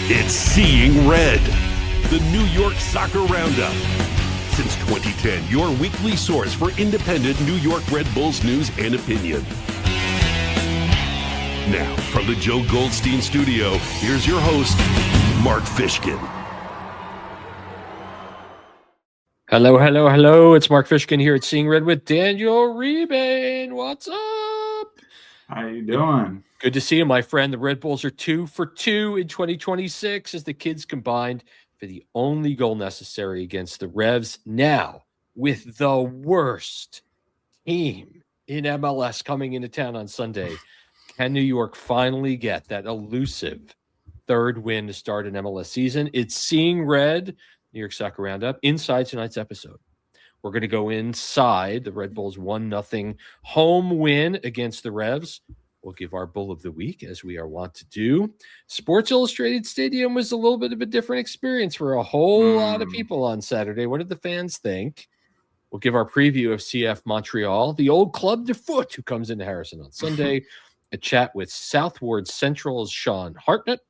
It's Seeing Red, the New York Soccer Roundup. Since 2010, your weekly source for independent New York Red Bulls news and opinion. Now, from the Joe Goldstein studio, here's your host, Mark Fishkin. Hello, hello, hello. It's Mark Fishkin here at Seeing Red with Daniel Rebane. What's up? How you doing? Good to see you, my friend. The Red Bulls are 2 for 2 in 2026 as the kids combined for the only goal necessary against the Revs. Now, with the worst team in MLS coming into town on Sunday, can New York finally get that elusive third win to start an MLS season? It's Seeing Red, New York Soccer Roundup, inside tonight's episode. We're going to go inside the Red Bulls 1-0 home win against the Revs. We'll give our Bull of the Week, as we are wont to do. Sports Illustrated Stadium was a little bit of a different experience for a whole lot of people on Saturday. What did the fans think? We'll give our preview of CF Montreal, the old club de foot who comes into Harrison on Sunday. A chat with Southward Central's Sean Hartnett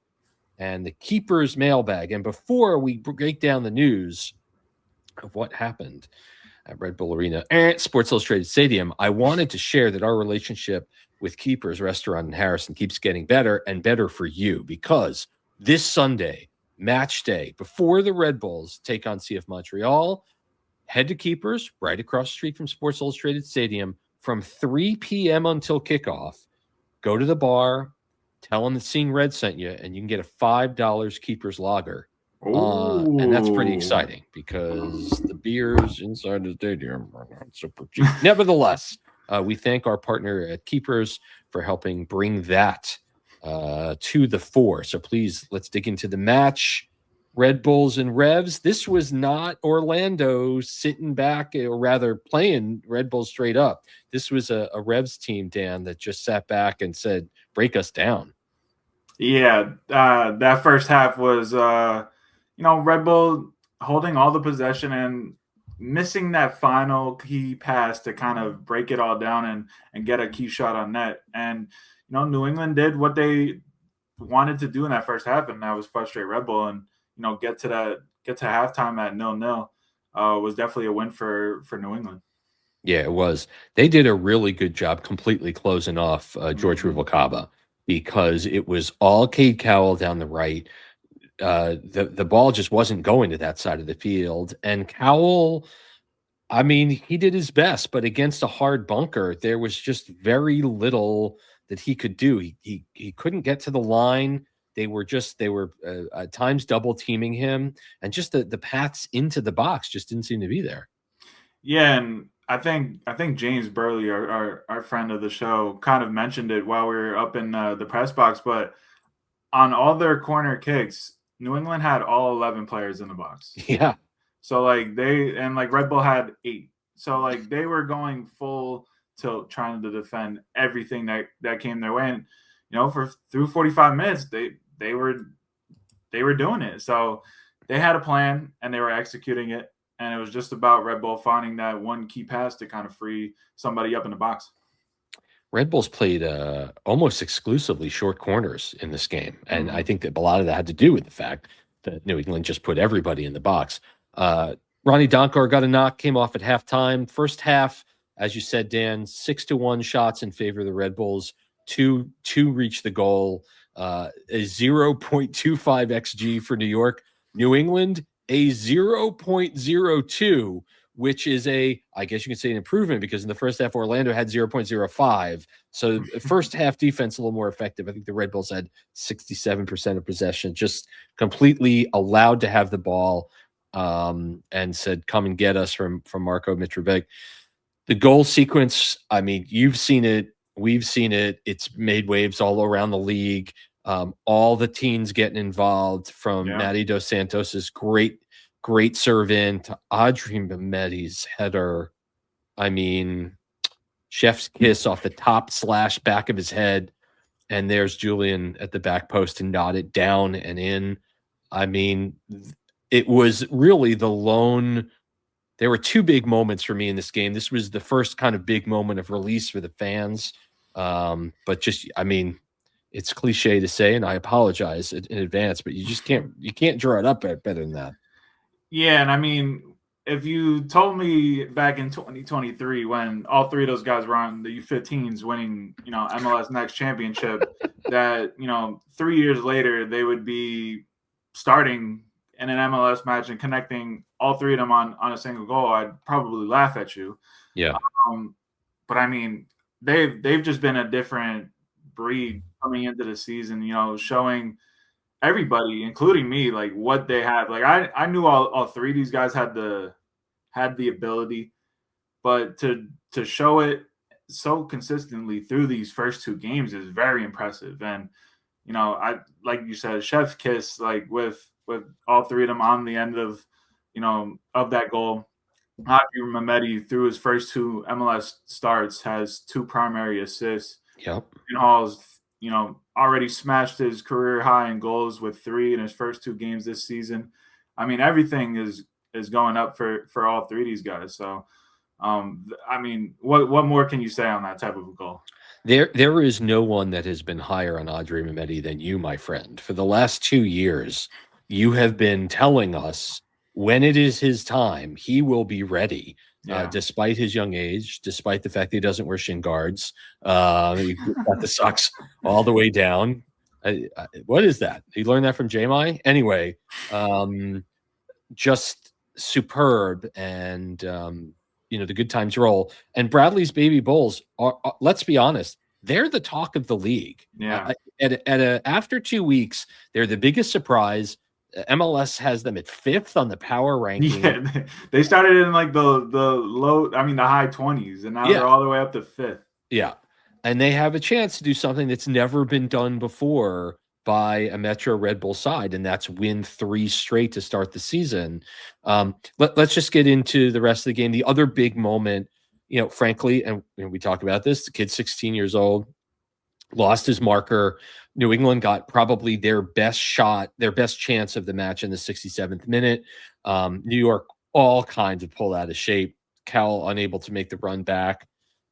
and the Keepers Mailbag. And before we break down the news of what happened at Red Bull Arena and Sports Illustrated Stadium, I wanted to share that our relationship with Keepers Restaurant in Harrison keeps getting better and better for you, because this Sunday, match day, before the Red Bulls take on CF Montreal, head to Keepers right across the street from Sports Illustrated Stadium from 3 p.m. until kickoff. Go to the bar, tell them that Seeing Red sent you, and you can get a $5 Keepers lager. And that's pretty exciting because the beers inside the stadium are not super cheap. Nevertheless, we thank our partner at Keepers for helping bring that to the fore. So please, let's dig into the match. Red Bulls and Revs. This was not Orlando sitting back, or rather playing Red Bulls straight up. This was a Revs team, Dan, that just sat back and said, break us down. Yeah, that first half was, Red Bull holding all the possession and missing that final key pass to kind of break it all down and get a key shot on net. And, New England did what they wanted to do in that first half, and that was frustrate Red Bull and, get to halftime at 0-0 was definitely a win for New England. Yeah, it was. They did a really good job completely closing off George Ruvalcaba, because it was all Cade Cowell down the right. The ball just wasn't going to that side of the field. And Cowell, I mean, he did his best, but against a hard bunker, there was just very little that he could do. He couldn't get to the line. They were at times double teaming him, and just the paths into the box just didn't seem to be there. Yeah, and I think James Burley, our friend of the show, kind of mentioned it while we were up in the press box. But on all their corner kicks, New England had all 11 players in the box. Yeah. So Red Bull had 8. So they were going full tilt trying to defend everything that came their way. And through 45 minutes, they were doing it. So they had a plan and they were executing it. And it was just about Red Bull finding that one key pass to kind of free somebody up in the box. Red Bulls played almost exclusively short corners in this game. And I think that a lot of that had to do with the fact that New England just put everybody in the box. Ronnie Donkor got a knock, came off at halftime. First half, as you said, Dan, 6-1 shots in favor of the Red Bulls. Two reached the goal. A 0.25 XG for New York. New England, a 0.02, which is I guess you can say an improvement, because in the first half, Orlando had 0.05. So the first half defense a little more effective. I think the Red Bulls had 67% of possession, just completely allowed to have the ball, and said, come and get us from Marko Mitrovic. The goal sequence, I mean, you've seen it. We've seen it. It's made waves all around the league. All the teams getting involved, from Matty Dos Santos's great serve in to Audrey Mehmeti's header. I mean, chef's kiss off the top / back of his head. And there's Julian at the back post to nod it down and in. I mean, it was really the lone. There were 2 big moments for me in this game. This was the first kind of big moment of release for the fans. But just, I mean, it's cliche to say, and I apologize in advance, but you can't draw it up better than that. Yeah, and I mean, if you told me back in 2023 when all three of those guys were on the U15s winning, MLS Next Championship, that 3 years later they would be starting in an MLS match and connecting all three of them on a single goal, I'd probably laugh at you. Yeah. But I mean, they've just been a different breed coming into the season, showing everybody, including me, like what they have. Like I knew all three of these guys had the ability, but to show it so consistently through these first two games is very impressive. And I like you said, chef's kiss, like with all three of them on the end of of that goal. Audrey Mehmedi, through his first two MLS starts, has 2 primary assists. Yep. Hall's, already smashed his career high in goals with 3 in his first 2 games this season. I mean, everything is going up for all three of these guys. So, I mean, what more can you say on that type of a goal? There is no one that has been higher on Audrey Mehmedi than you, my friend. For the last 2 years, you have been telling us when it is his time, he will be ready. Yeah. Despite his young age, despite the fact that he doesn't wear shin guards, he got the socks all the way down. What is that? You learned that from Jamai? Anyway, just superb, and the good times roll. And Bradley's baby Bulls are, let's be honest, they're the talk of the league. Yeah. After 2 weeks, they're the biggest surprise. MLS has them at 5th on the power ranking. Yeah, they started in like the high 20s, and now they're all the way up to 5th. Yeah, and they have a chance to do something that's never been done before by a Metro Red Bull side, and that's win 3 straight to start the season. Let's just get into the rest of the game. The other big moment, frankly, and we talk about this, the kid's 16 years old, lost his marker. New England got probably their best shot, their best chance of the match in the 67th minute. New York all kinds of pulled out of shape. Cal unable to make the run back.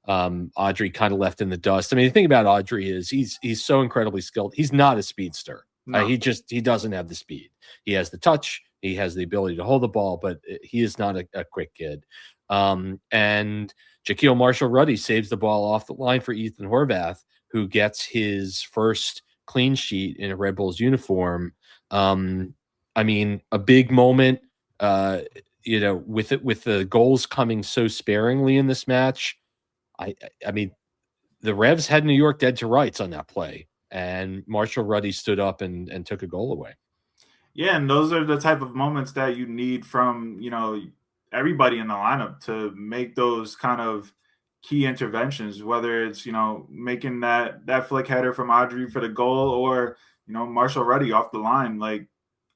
Audrey kind of left in the dust. I mean, the thing about Audrey is he's so incredibly skilled. He's not a speedster. No. He doesn't have the speed. He has the touch. He has the ability to hold the ball, but he is not a quick kid. And Jaquil Marshall-Ruddy saves the ball off the line for Ethan Horvath, who gets his first clean sheet in a Red Bulls uniform. I mean, a big moment, with the goals coming so sparingly in this match. I mean, the Revs had New York dead to rights on that play, and Marshall-Ruddy stood up and took a goal away. Yeah, and those are the type of moments that you need from, everybody in the lineup to make those kind of key interventions, whether it's, making that flick header from Audrey for the goal or, Marshall-Ruddy off the line. Like,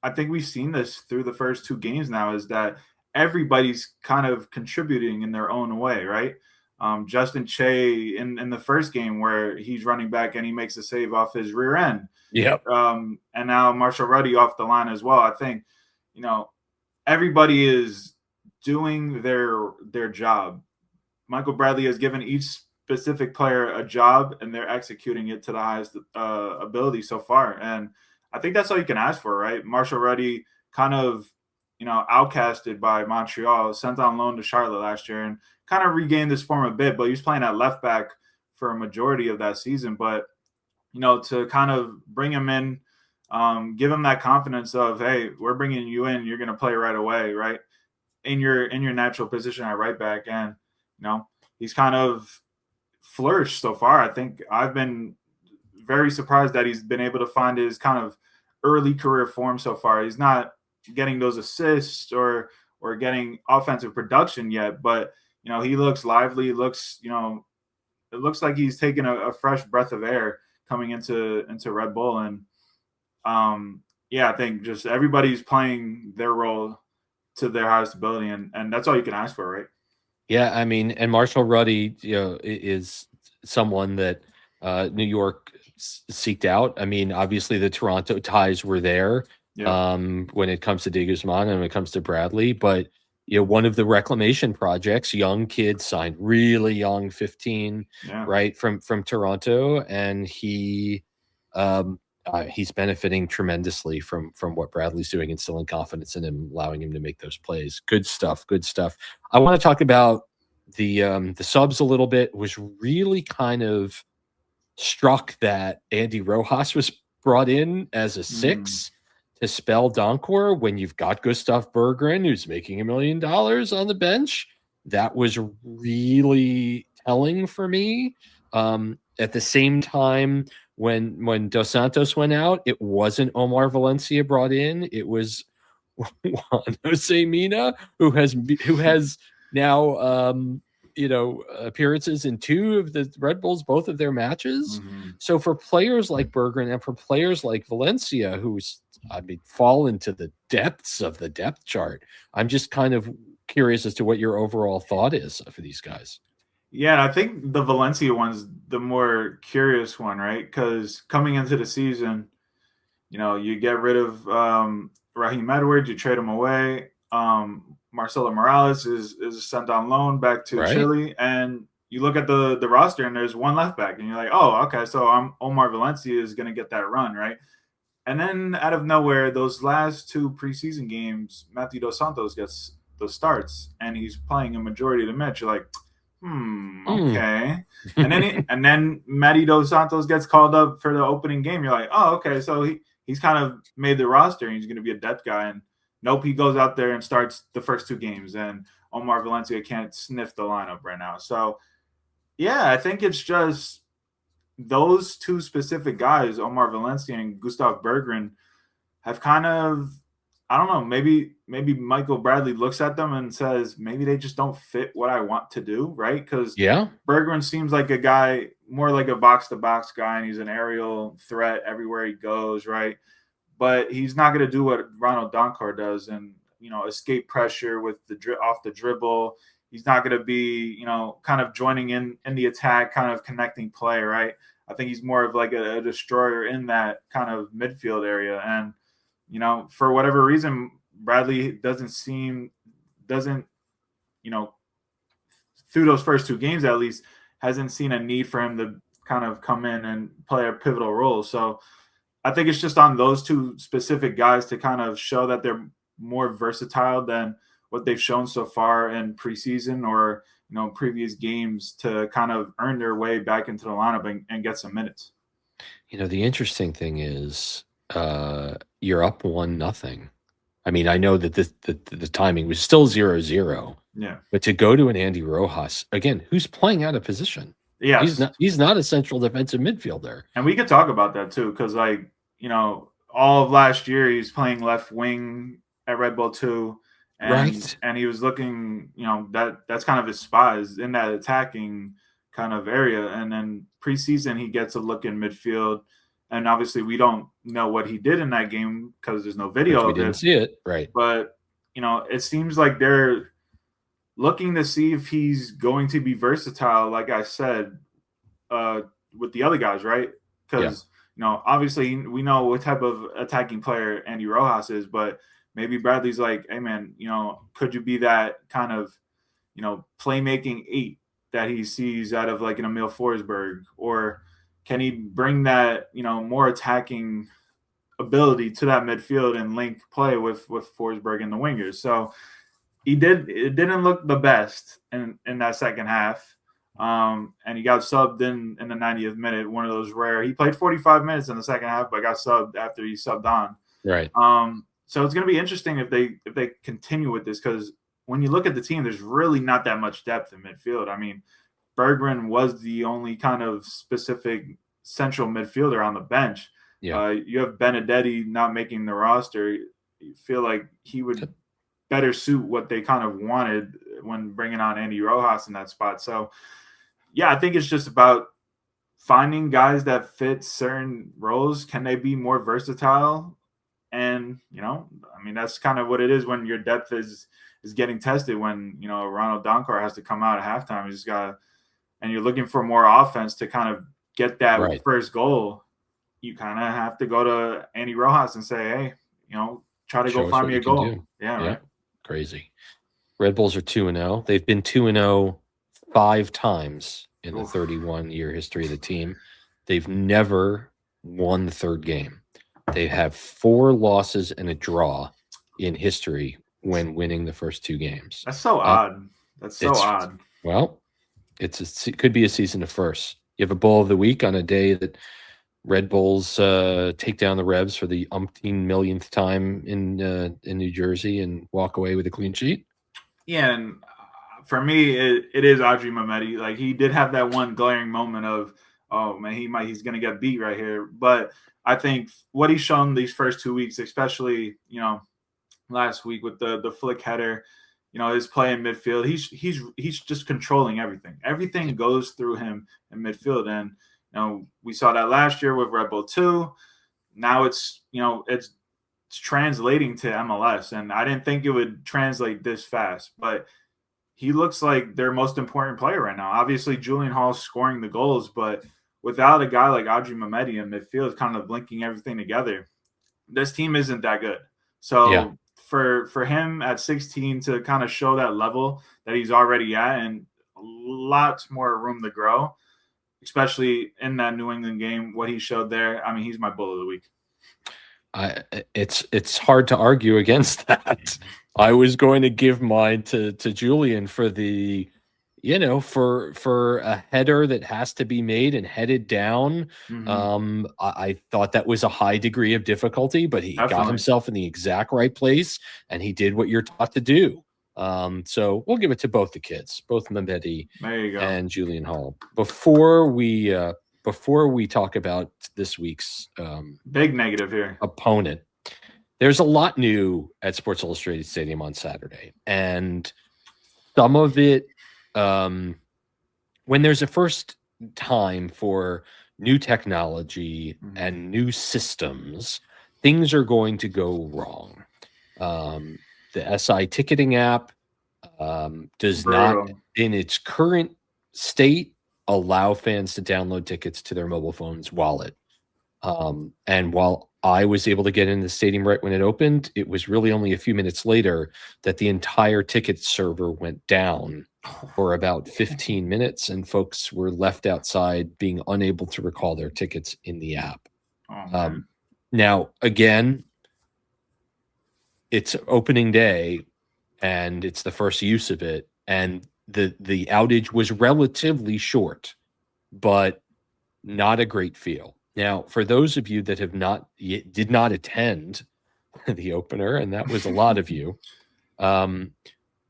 I think we've seen this through the first 2 games now, is that everybody's kind of contributing in their own way, right? Justin Che in the first game where he's running back and he makes a save off his rear end. Yep. And now Marshall-Ruddy off the line as well. I think, everybody is doing their job. Michael Bradley has given each specific player a job, and they're executing it to the highest ability so far. And I think that's all you can ask for, right? Marshall-Ruddy kind of, outcasted by Montreal, sent on loan to Charlotte last year, and kind of regained this form a bit, but he was playing at left back for a majority of that season. But, to kind of bring him in, give him that confidence of, hey, we're bringing you in, you're going to play right away, right? In your natural position at right back. And, he's kind of flourished so far. I think I've been very surprised that he's been able to find his kind of early career form so far. He's not getting those assists or getting offensive production yet, but, he looks lively, looks, it looks like he's taking a fresh breath of air coming into Red Bull. And, I think just everybody's playing their role to their highest ability, and that's all you can ask for, right? Yeah, I mean, and Marshall-Ruddy, is someone that New York seeked out. I mean, obviously the Toronto ties were there when it comes to De Guzman and when it comes to Bradley, but one of the reclamation projects, young kid signed, really young, 15, right, from Toronto, and he He's benefiting tremendously from what Bradley's doing, instilling confidence in him, allowing him to make those plays. Good stuff. Good stuff. I want to talk about the subs a little bit. Was really kind of struck that Andy Rojas was brought in as a 6 to spell Donkor when you've got Gustav Berggren, who's making $1 million on the bench. That was really telling for me. At the same time, when Dos Santos went out, it wasn't Omar Valencia brought in. It was Juan Jose Mina, who has now appearances in 2 of the Red Bulls, both of their matches. So for players like Berggren and for players like Valencia, who's fall into the depths of the depth chart, I'm just kind of curious as to what your overall thought is for these guys. Yeah, I think the Valencia one's the more curious one, right? Because coming into the season, you get rid of Raheem Edwards, you trade him away. Marcelo Morales is sent on loan back to Chile, and you look at the roster and there's one left back, and you're like, oh, okay, so Omar Valencia is going to get that run, right? And then out of nowhere, those last 2 preseason games, Matthew Dos Santos gets those starts, and he's playing a majority of the match. You're like, okay. And then Matty Dos Santos gets called up for the opening game. You're like, oh, okay, so he's kind of made the roster, and he's going to be a depth guy. And nope, he goes out there and starts the first 2 games, and Omar Valencia can't sniff the lineup right now. So, yeah, I think it's just those 2 specific guys, Omar Valencia and Gustav Berggren, have kind of, I don't know, maybe Michael Bradley looks at them and says, maybe they just don't fit what I want to do, right? Because Berggren seems like a guy, more like a box-to-box guy, and he's an aerial threat everywhere he goes, right? But he's not going to do what Ronald Donkor does and, escape pressure with off the dribble. He's not going to be, kind of joining in the attack, kind of connecting play, right? I think he's more of like a destroyer in that kind of midfield area. And, for whatever reason, Bradley doesn't, through those first 2 games at least, hasn't seen a need for him to kind of come in and play a pivotal role. So I think it's just on those 2 specific guys to kind of show that they're more versatile than what they've shown so far in preseason or, previous games, to kind of earn their way back into the lineup and get some minutes. The interesting thing is you're up 1-0. I mean, I know that the timing was still 0-0. Yeah. But to go to an Andy Rojas, again, who's playing out of position. Yeah. He's not a central defensive midfielder. And we could talk about that too, because all of last year he's playing left wing at Red Bull 2. And he was looking, that's kind of his spot, is in that attacking kind of area. And then preseason he gets a look in midfield. And obviously we don't know what he did in that game because there's no video of it. We didn't see it, right? But, it seems like they're looking to see if he's going to be versatile, like I said, with the other guys, right? Because, obviously we know what type of attacking player Andy Rojas is, but maybe Bradley's like, hey, man, could you be that kind of, playmaking 8 that he sees out of like an Emil Forsberg? Or can he bring that, more attacking ability to that midfield and link play with Forsberg and the wingers? So it didn't look the best in that second half. And he got subbed in the 90th minute, one of those rare. He played 45 minutes in the second half, but got subbed after he subbed on. Right. So it's going to be interesting if they continue with this, because when you look at the team, there's really not that much depth in midfield. I mean, Berggren was the only kind of specific central midfielder on the bench. Yeah. You have Benedetti not making the roster. You feel like he would better suit what they kind of wanted when bringing on Andy Rojas in that spot. So, yeah, I think it's just about finding guys that fit certain roles. Can they be more versatile? And, that's kind of what it is when your depth is getting tested, when, Ronald Donkor has to come out at halftime. You just got, and you're looking for more offense to kind of get that first goal. You kind of have to go to Andy Rojas and say, hey, try to go find me a goal. Yeah. Right. Crazy. Red Bulls are 2-0. They've been 2-0 5 times in the 31-year history of the team. They've never won the third game. They have 4 losses and a draw in history when winning the first 2 games. That's so odd. That's so odd. Well, it could be a season of firsts. You have a Bull of the Week on a day that Red Bulls take down the Revs for the umpteen millionth time in New Jersey and walk away with a clean sheet. Yeah, and for me, it is Audrey Mehmeti. Like, he did have that one glaring moment of, oh man, he's gonna get beat right here. But I think what he's shown these first 2 weeks, especially last week with the flick header, his play in midfield, he's just controlling everything. Everything goes through him in midfield, and we saw that last year with Red Bull 2. Now it's translating to MLS, and I didn't think it would translate this fast, but he looks like their most important player right now. Obviously, Julian Hall's scoring the goals, but without a guy like Audrey Mehmeti in midfield kind of linking everything together, this team isn't that good. So for him at 16 to kind of show that level that he's already at and lots more room to grow, especially in that New England game, what he showed there, I mean, he's my Bull of the Week. It's hard to argue against that. I was going to give mine to Julian for the, for a header that has to be made and headed down. Mm-hmm. I thought that was a high degree of difficulty, but he got himself in the exact right place and he did what you're taught to do. So we'll give it to both the kids, both Mehmeti and Julian Hall. Before we talk about this week's big negative here opponent, there's a lot new at Sports Illustrated Stadium on Saturday, and some of it, when there's a first time for new technology and new systems, things are going to go wrong. The SI ticketing app does not, in its current state, allow fans to download tickets to their mobile phone's wallet. And while I was able to get into the stadium right when it opened, it was really only a few minutes later that the entire ticket server went down for about 15 minutes, and folks were left outside being unable to recall their tickets in the app. Now, again, it's opening day, and it's the first use of it, and the outage was relatively short, but not a great feel. Now, for those of you that did not attend the opener, and that was a lot of you,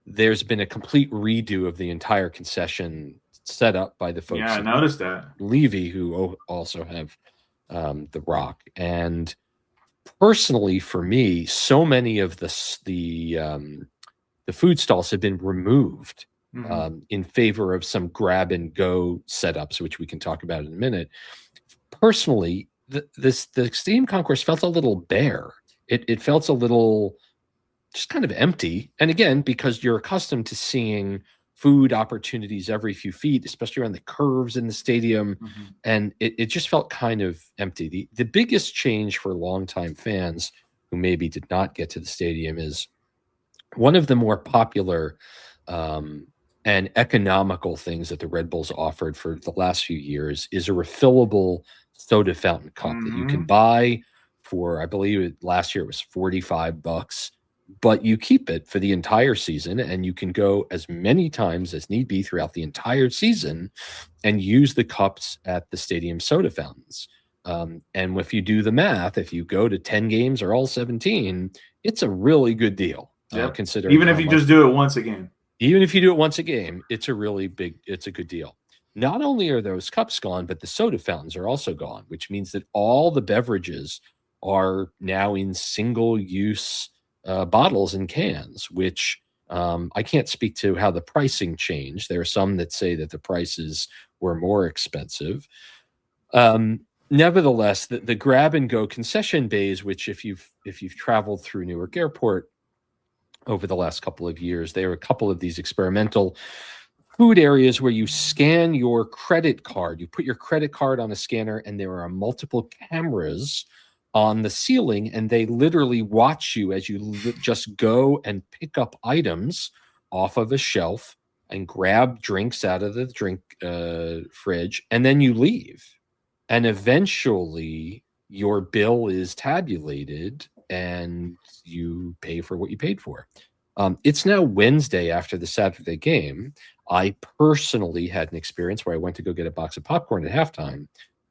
there's been a complete redo of the entire concession set up by the folks. Yeah, I noticed that. Levy, who also have the Rock. And personally, for me, so many of the food stalls have been removed in favor of some grab and go setups, which we can talk about in a minute. Personally, the Stadium Concourse felt a little bare. It felt a little just kind of empty. And again, because you're accustomed to seeing food opportunities every few feet, especially around the curves in the stadium, and it just felt kind of empty. The biggest change for longtime fans who maybe did not get to the stadium is one of the more popular and economical things that the Red Bulls offered for the last few years is a refillable soda fountain cup that you can buy for, I believe last year it was $45, but you keep it for the entire season, and you can go as many times as need be throughout the entire season and use the cups at the stadium soda fountains. And if you do the math, if you go to 10 games or all 17, it's a really good deal. Considering even if you just do it once a game. Even if you do it once a game, it's a good deal. Not only are those cups gone, but the soda fountains are also gone, which means that all the beverages are now in single-use bottles and cans, which I can't speak to how the pricing changed. There are some that say that the prices were more expensive. Nevertheless, the grab-and-go concession bays, which if you've traveled through Newark Airport over the last couple of years, there are a couple of these experimental food areas where you scan your credit card. You put your credit card on a scanner, and there are multiple cameras on the ceiling, and they literally watch you as you just go and pick up items off of a shelf and grab drinks out of the drink fridge, and then you leave. And eventually, your bill is tabulated and you pay for what you paid for. It's now Wednesday after the Saturday game. I personally had an experience where I went to go get a box of popcorn at halftime.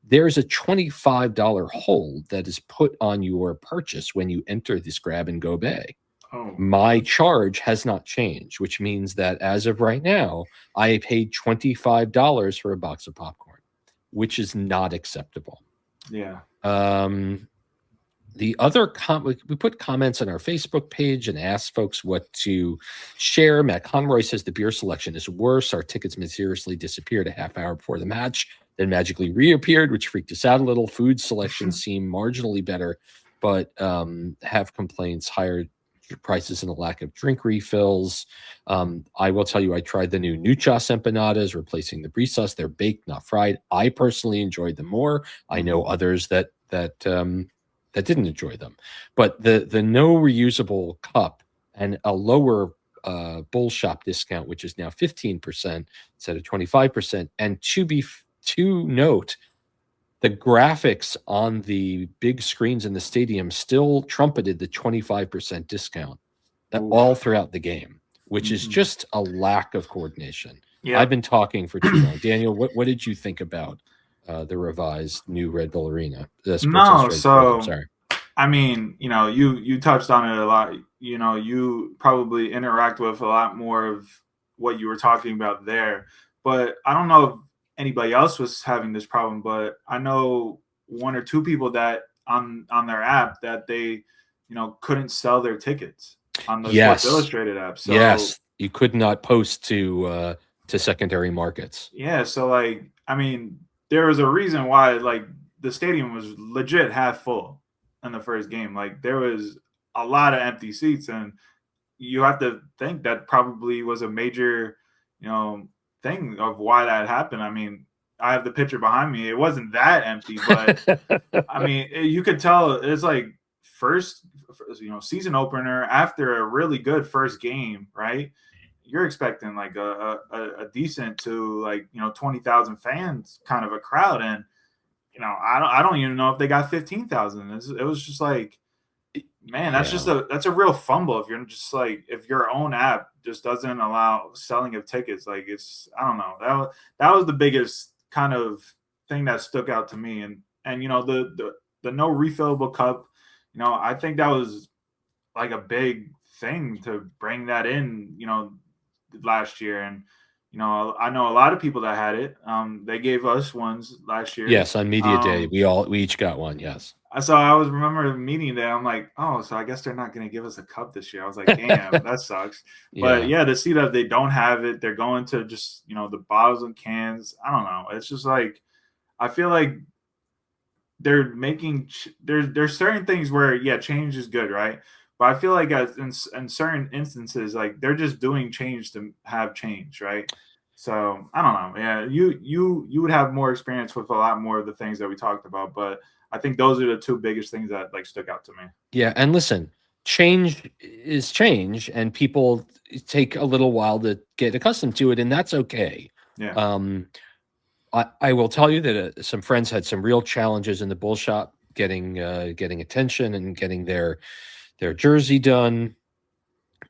There's a $25 hold that is put on your purchase when you enter this grab and go bay. Oh, My charge has not changed, which means that as of right now, I paid $25 for a box of popcorn, which is not acceptable. yeah. The other we put comments on our Facebook page and asked folks what to share. Matt Conroy says the beer selection is worse. Our tickets mysteriously disappeared a half hour before the match, then magically reappeared, which freaked us out a little. Food selections seem marginally better, but have complaints, higher prices and a lack of drink refills. I will tell you, I tried the new Nuchas empanadas, replacing the brie sauce. They're baked, not fried. I personally enjoyed them more. I know others that didn't enjoy them, but the no reusable cup and a lower Bull Shop discount, which is now 15% instead of 25%. And to note, the graphics on the big screens in the stadium still trumpeted the 25% discount all throughout the game, which is just a lack of coordination. Yeah. I've been talking for too long. Daniel, what did you think about the revised new Red Bull Arena? Sorry. I mean, you touched on it a lot. You probably interact with a lot more of what you were talking about there. But I don't know if anybody else was having this problem, but I know one or two people that on their app that they, couldn't sell their tickets on the Sports Illustrated app. So yes, you could not post to secondary markets. Yeah, so there was a reason why the stadium was legit half full in the first game. There was a lot of empty seats, and you have to think that probably was a major, thing of why that happened. I have the picture behind me. It wasn't that empty, but you could tell it's first, season opener after a really good first game, right? You're expecting a decent to 20,000 fans kind of a crowd, and I don't even know if they got 15,000. It was just man, that's a real fumble if you're just if your own app just doesn't allow selling of tickets. I don't know. That was the biggest kind of thing that stuck out to me. And the no refillable cup, I think that was a big thing to bring that in, last year. And I know a lot of people that had it. They gave us ones last year. Yes, on media day, we each got one. Yes. So I was remember meeting that. I'm like, oh, so I guess they're not going to give us a cup this year. I was like, damn, that sucks. But yeah, to see that they don't have it, they're going to just the bottles and cans. I don't know. It's just I feel like they're making there's certain things where change is good, right? But I feel like in certain instances, they're just doing change to have change, right? So I don't know. Yeah, you would have more experience with a lot more of the things that we talked about, but I think those are the two biggest things that stuck out to me. Yeah, and listen, change is change, and people take a little while to get accustomed to it, and that's okay. Yeah. I will tell you that some friends had some real challenges in the Bull Shop getting attention and getting their jersey done.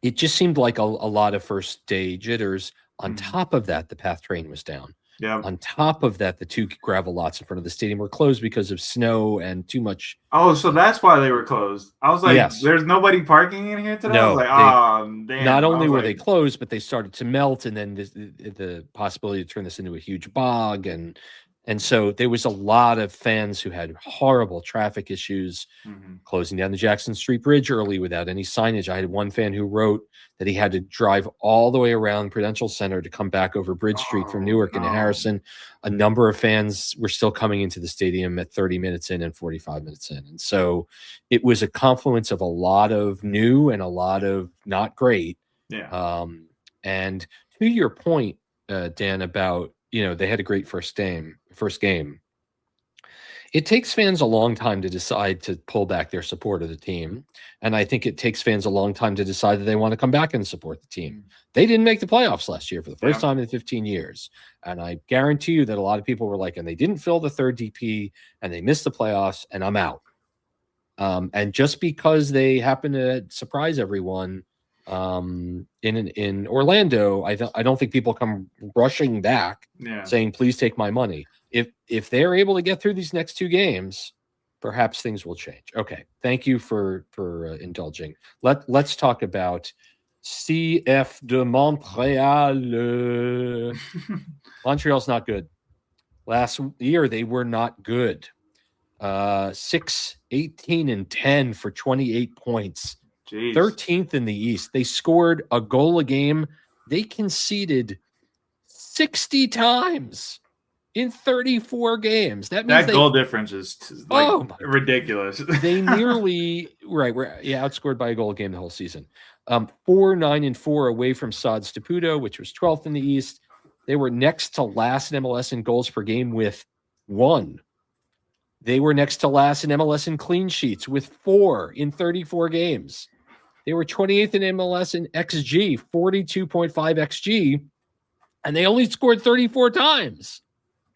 It just seemed like a lot of first day jitters. On top of that, the PATH train was down. Yeah. On top of that, the two gravel lots in front of the stadium were closed because of snow and too much. Oh, so that's why they were closed. I was like, yes. There's nobody parking in here today? No, I was like, oh, damn. Not only were they closed, but they started to melt, and then the possibility to turn this into a huge bog. And so there was a lot of fans who had horrible traffic issues, closing down the Jackson Street Bridge early without any signage. I had one fan who wrote that he had to drive all the way around Prudential Center to come back over Bridge Street from Newark into Harrison. A number of fans were still coming into the stadium at 30 minutes in and 45 minutes in. And so it was a confluence of a lot of new and a lot of not great. Yeah. And to your point, Dan, about, they had a great first game. It takes fans a long time to decide to pull back their support of the team. And I think it takes fans a long time to decide that they want to come back and support the team. They didn't make the playoffs last year for the first time in 15 years. And I guarantee you that a lot of people were like, and they didn't fill the third DP and they missed the playoffs and I'm out. And just because they happen to surprise everyone in Orlando, I don't think people come rushing back saying, please take my money. If they're able to get through these next two games, perhaps things will change. Okay, thank you for indulging. Let's talk about CF de Montreal. Montreal's not good. Last year they were not good. 6, 18, and 10 for 28 points. Jeez. 13th in the East. They scored a goal a game. They conceded 60 times in 34 games. That means goal difference is ridiculous. They nearly outscored by a goal a game the whole season. 4, 9, and 4 away from Stade Saputo, which was 12th in the East. They were next to last in MLS in goals per game with 1. They were next to last in MLS in clean sheets with 4 in 34 games. They were 28th in MLS in XG, 42.5 XG, and they only scored 34 times.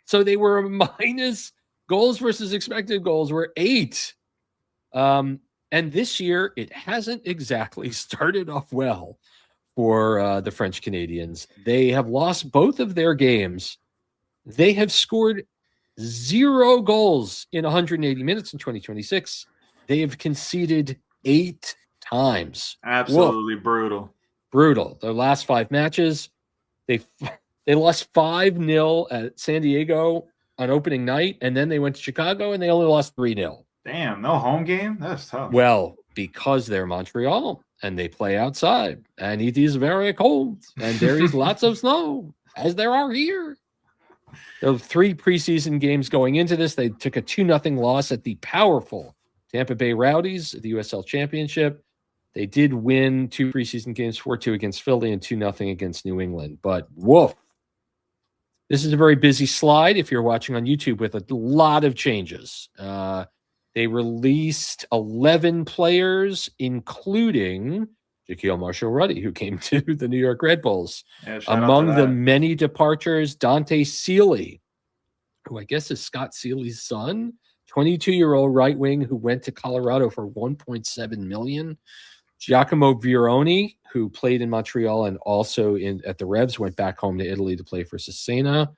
So they were minus goals versus expected goals were 8. And this year, it hasn't exactly started off well for the French Canadians. They have lost both of their games. They have scored 0 goals in 180 minutes in 2026. They have conceded 8 times. Absolutely brutal. Brutal. Their last 5 matches, they lost 5-0 at San Diego on opening night, and then they went to Chicago, and they only lost 3-0. Damn, no home game? That's tough. Well, because they're Montreal, and they play outside, and it is very cold, and there is lots of snow, as there are here. There were 3 preseason games going into this. They took a 2-0 loss at the powerful Tampa Bay Rowdies at the USL Championship. They did win 2 preseason games, 4-2 against Philly and 2-0 against New England. But woof. This is a very busy slide if you're watching on YouTube with a lot of changes. They released 11 players, including Jaquil Marshall-Ruddy, who came to the New York Red Bulls. Among the many departures, Dante Sealy, who I guess is Scott Sealy's son, 22-year-old right wing who went to Colorado for $1.7 million. Giacomo Vironi, who played in Montreal and also at the Revs, went back home to Italy to play for Cesena.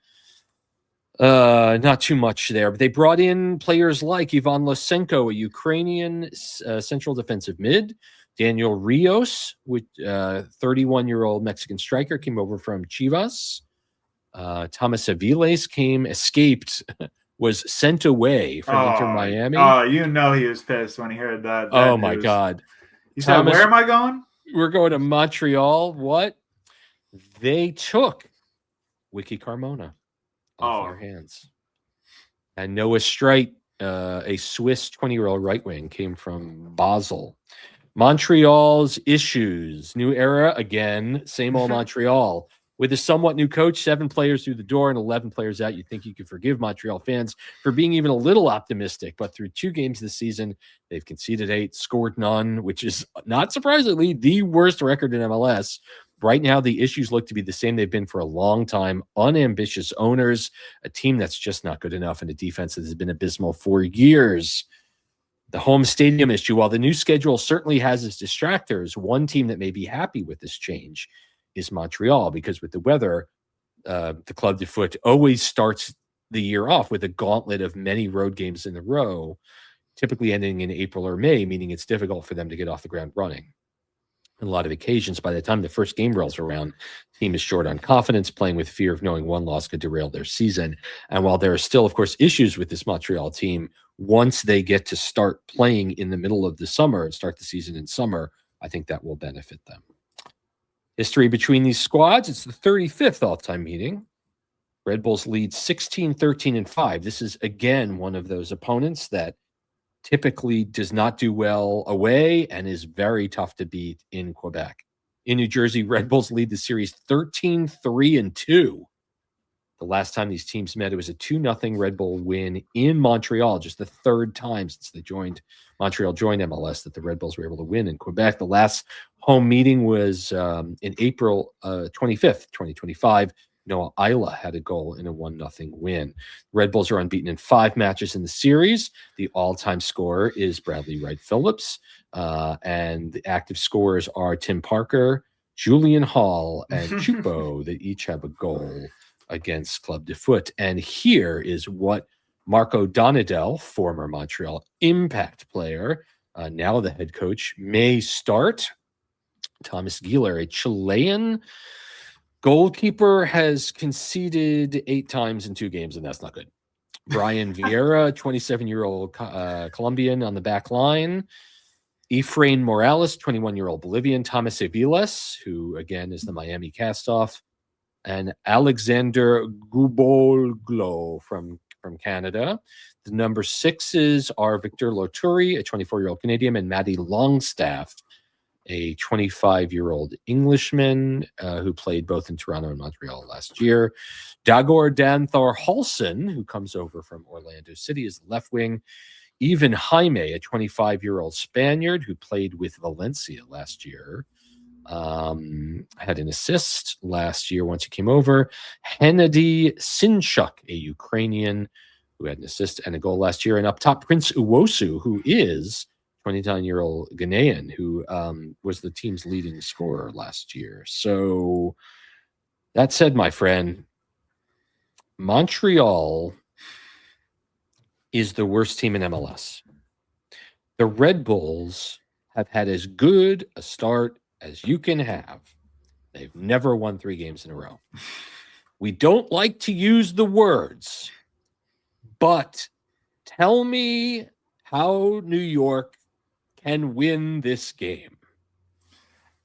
Not too much there, but they brought in players like Ivan Losenko, a Ukrainian central defensive mid. Daniel Rios, with 31-year-old Mexican striker, came over from Chivas. Thomas Aviles escaped, was sent away from Inter Miami. Oh, you know he was pissed when he heard that. Oh, my God. He said, where am I going? We're going to Montreal. What? They took Wiki Carmona off our hands. And Noah Streit, a Swiss 20-year-old right wing, came from Basel. Montreal's issues. New era again. Same old Montreal. With a somewhat new coach, 7 players through the door and 11 players out, you'd think you could forgive Montreal fans for being even a little optimistic. But through 2 games this season, they've conceded 8, scored none, which is not surprisingly the worst record in MLS. Right now, the issues look to be the same they've been for a long time. Unambitious owners, a team that's just not good enough, and a defense that has been abysmal for years. The home stadium issue, while the new schedule certainly has its distractors, one team that may be happy with this change is Montreal, because with the weather, the Club de Foot always starts the year off with a gauntlet of many road games in a row, typically ending in April or May, meaning it's difficult for them to get off the ground running. On a lot of occasions, by the time the first game rolls around, the team is short on confidence, playing with fear of knowing one loss could derail their season. And while there are still, of course, issues with this Montreal team, once they get to start playing in the middle of the summer and start the season in summer, I think that will benefit them. History between these squads, it's the 35th all-time meeting. Red Bulls lead 16, 13, and 5. This is, again, one of those opponents that typically does not do well away and is very tough to beat in Quebec. In New Jersey, Red Bulls lead the series 13, 3, and 2. The last time these teams met, it was a 2-0 Red Bull win in Montreal, just the third time since Montreal joined MLS that the Red Bulls were able to win in Quebec. The last home meeting was in April 25th, 2025. Noah Isla had a goal in a 1-0 win. Red Bulls are unbeaten in 5 matches in the series. The all-time scorer is Bradley Wright Phillips, and the active scorers are Tim Parker, Julian Hall, and Chupo. They each have a goal against Club de Foot. And here is what Marco Donadel, former Montreal Impact player, now the head coach, may start. Thomas Gieler, a Chilean goalkeeper, has conceded 8 times in 2 games, and that's not good. Brian Vieira, 27-year-old Colombian on the back line. Efrain Morales, 21-year-old Bolivian. Thomas Aviles, who, again, is the Miami castoff. And Alexander Gubolglo from Canada. The number 6s are Victor Loturi, a 24-year-old Canadian, and Matty Longstaff, a 25-year-old Englishman who played both in Toronto and Montreal last year. Dagor Dan Thorhalson, who comes over from Orlando City, is the left wing. Even Jaime, a 25-year-old Spaniard who played with Valencia last year, had an assist last year once he came over. Hennady Sinchuk, a Ukrainian who had an assist and a goal last year. And up top, Prince Uwosu, who is 29-year-old Ghanaian, who was the team's leading scorer last year. So that said, my friend, Montreal is the worst team in MLS. The Red Bulls have had as good a start as you can have. They've never won 3 games in a row. We don't like to use the words, but tell me how New York can win this game.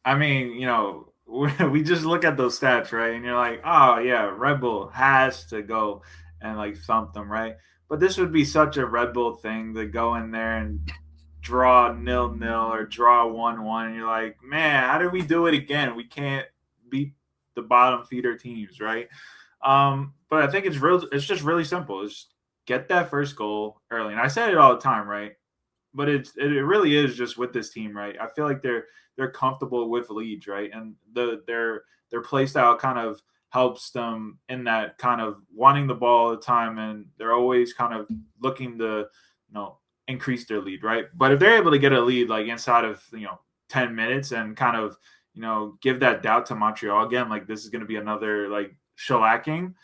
I mean, we just look at those stats, right? And you're like, oh, yeah, Red Bull has to go and, like, thump them, right? But this would be such a Red Bull thing to go in there and draw 0-0 or draw 1-1. And you're like, man, how did we do it again? We can't beat the bottom feeder teams, right? But I think it's just really simple. It's get that first goal early. And I say it all the time, right? But it really is just with this team, right? I feel like they're comfortable with leads, right? And their play style kind of helps them in that kind of wanting the ball all the time, and they're always kind of looking to, increase their lead, right? But if they're able to get a lead like inside of 10 minutes and kind of give that doubt to Montreal again, like this is going to be another like shellacking,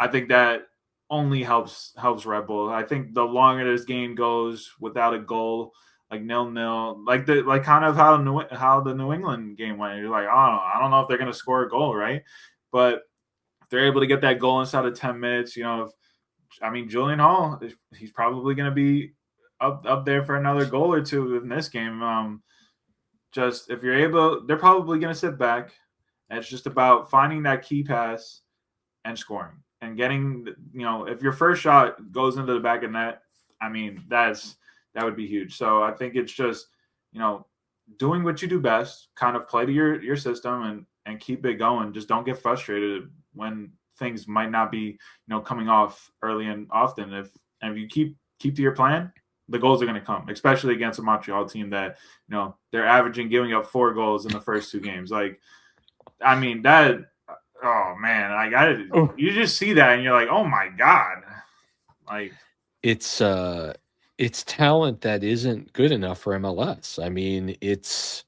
I think that only helps Red Bull. I think the longer this game goes without a goal, like 0-0, like kind of how the New England game went. You're like, I don't know if they're going to score a goal, right? But if they're able to get that goal inside of 10 minutes, Julian Hall, he's probably going to be up there for another goal or 2 in this game. Just if you're able, they're probably going to sit back. And it's just about finding that key pass and scoring and getting, if your first shot goes into the back of net, that would be huge. So I think it's just, doing what you do best, kind of play to your system and keep it going. Just don't get frustrated when things might not be, coming off early and often. If you keep to your plan, the goals are going to come, especially against a Montreal team that, they're averaging giving up 4 goals in the first 2 games. Like, that, oh man, you just see that and you're like, oh my God. Like it's talent that isn't good enough for MLS.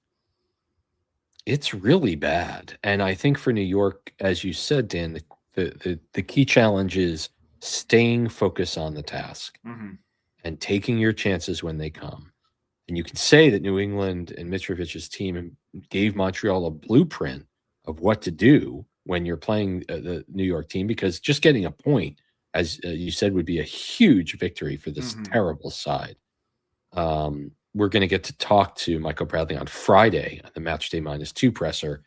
It's really bad. And I think for New York, as you said, Dan, the key challenge is staying focused on the task and taking your chances when they come. And you can say that New England and Mitrovic's team gave Montreal a blueprint of what to do when you're playing the New York team, because just getting a point, as you said, would be a huge victory for this terrible side. We're going to get to talk to Michael Bradley on Friday at the Matchday -2 presser,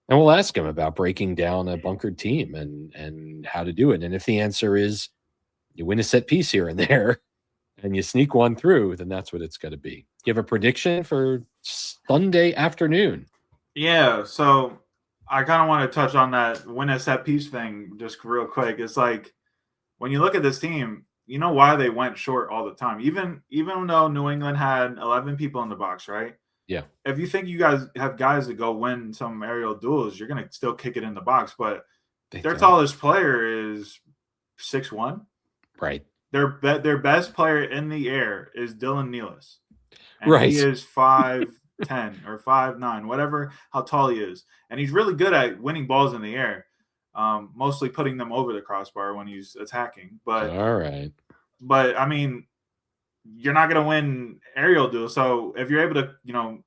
and we'll ask him about breaking down a bunkered team and how to do it. And if the answer is you win a set piece here and there and you sneak one through, then that's what it's going to be. Do you have a prediction for Sunday afternoon? Yeah, so I kind of want to touch on that win a set piece thing just real quick. It's like when you look at this team, you know why they went short all the time. Even though New England had 11 people in the box, right? Yeah. If you think you guys have guys that go win some aerial duels, you're gonna still kick it in the box. But their tallest player is 6'1". Right. Their best player in the air is Dylan Nealis, and Right. he is 5'10" or 5'9", whatever how tall he is, and he's really good at winning balls in the air, mostly putting them over the crossbar when he's attacking. But all right, I mean, you're not gonna win aerial duels. So if you're able to,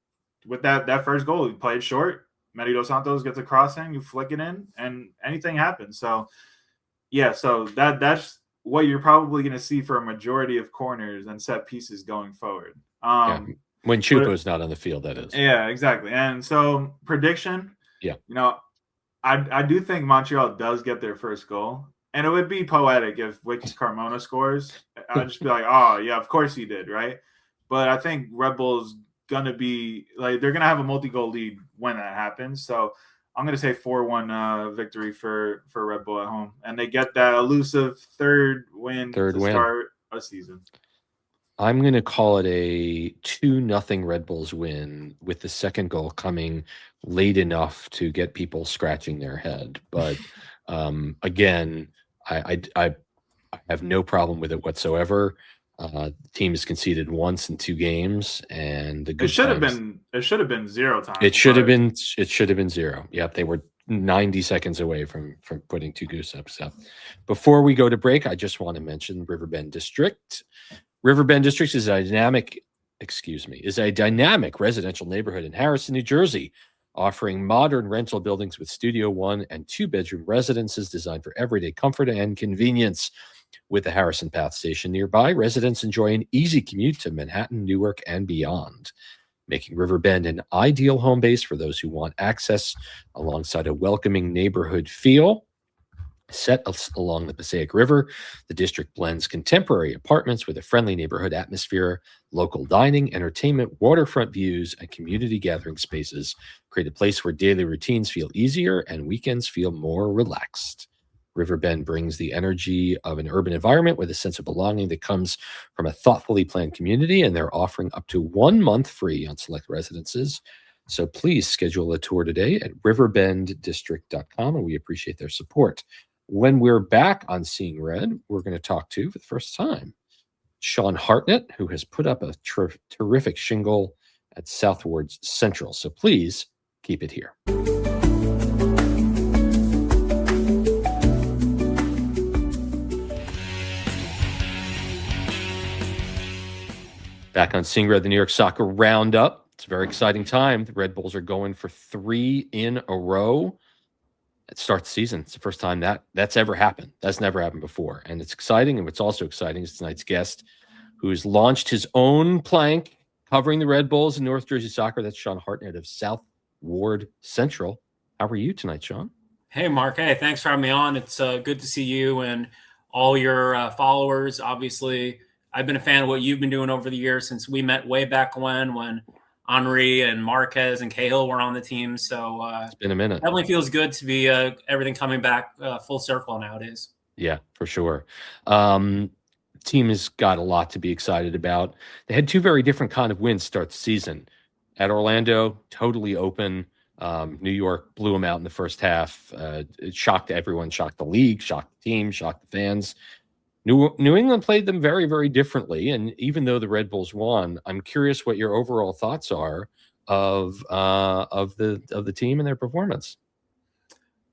with that first goal, you play it short. Medi Dos Santos gets a crossing, you flick it in, and anything happens. So yeah, so that's what you're probably going to see for a majority of corners and set pieces going forward. When Chupo's not on the field, that is. Yeah, exactly. And so prediction. Yeah. I do think Montreal does get their first goal, and it would be poetic if Wiki Carmona scores. I'd just be like, oh yeah, of course he did, right? But I think Red Bull's gonna be like they're gonna have a multi-goal lead when that happens. So I'm going to say 4-1 victory for Red Bull at home. And they get that elusive third win start a season. I'm going to call it a 2-0 Red Bulls win, with the second goal coming late enough to get people scratching their head. But again, I have no problem with it whatsoever. The team has conceded once in 2 games, and it should have been 0 times. It should have been 0. Yep, they were 90 seconds away from putting 2 goose ups. So before we go to break, I just want to mention Riverbend District. Riverbend District is a dynamic residential neighborhood in Harrison, New Jersey, offering modern rental buildings with studio 1 and 2-bedroom residences designed for everyday comfort and convenience. With the Harrison Path Station nearby, residents enjoy an easy commute to Manhattan, Newark, and beyond, making Riverbend an ideal home base for those who want access alongside a welcoming neighborhood feel. Set along the Passaic River, the district blends contemporary apartments with a friendly neighborhood atmosphere. Local dining, entertainment, waterfront views, and community gathering spaces create a place where daily routines feel easier and weekends feel more relaxed. Riverbend brings the energy of an urban environment with a sense of belonging that comes from a thoughtfully planned community, and they're offering up to 1 month free on select residences. So please schedule a tour today at riverbenddistrict.com, and we appreciate their support. When we're back on Seeing Red, we're going to talk to, for the first time, Sean Hartnett, who has put up a terrific shingle at Southwards Central. So please keep it here. Back on Seeing Red, the New York Soccer Roundup. It's a very exciting time. The Red Bulls are going for 3 in a row at start the season. It's the first time that's ever happened. That's never happened before. And it's exciting. And what's also exciting is tonight's guest, who has launched his own plank covering the Red Bulls in North Jersey soccer. That's Sean Hartnett of South Ward Central. How are you tonight, Sean? Hey, Mark. Hey, thanks for having me on. It's good to see you and all your followers. Obviously, I've been a fan of what you've been doing over the years since we met way back when Henri and Marquez and Cahill were on the team. So it's been a minute. Definitely feels good to be everything coming back full circle nowadays. Yeah, for sure. Team has got a lot to be excited about. They had 2 very different kind of wins start the season. At Orlando, totally open. New York blew them out in the first half. It shocked everyone, shocked the league, shocked the team, shocked the fans. New England played them very, very differently, and even though the Red Bulls won, I'm curious what your overall thoughts are of the team and their performance.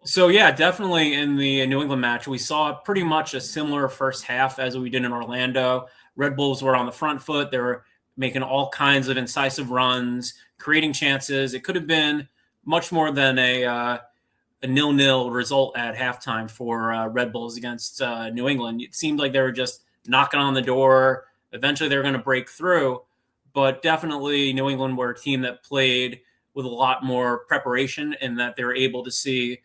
So yeah, definitely in the New England match, we saw pretty much a similar first half as we did in Orlando. Red Bulls were on the front foot; they were making all kinds of incisive runs, creating chances. It could have been much more than a 0-0 result at halftime for Red Bulls against New England. It seemed like they were just knocking on the door. Eventually, they were going to break through. But definitely, New England were a team that played with a lot more preparation, and that they were able to see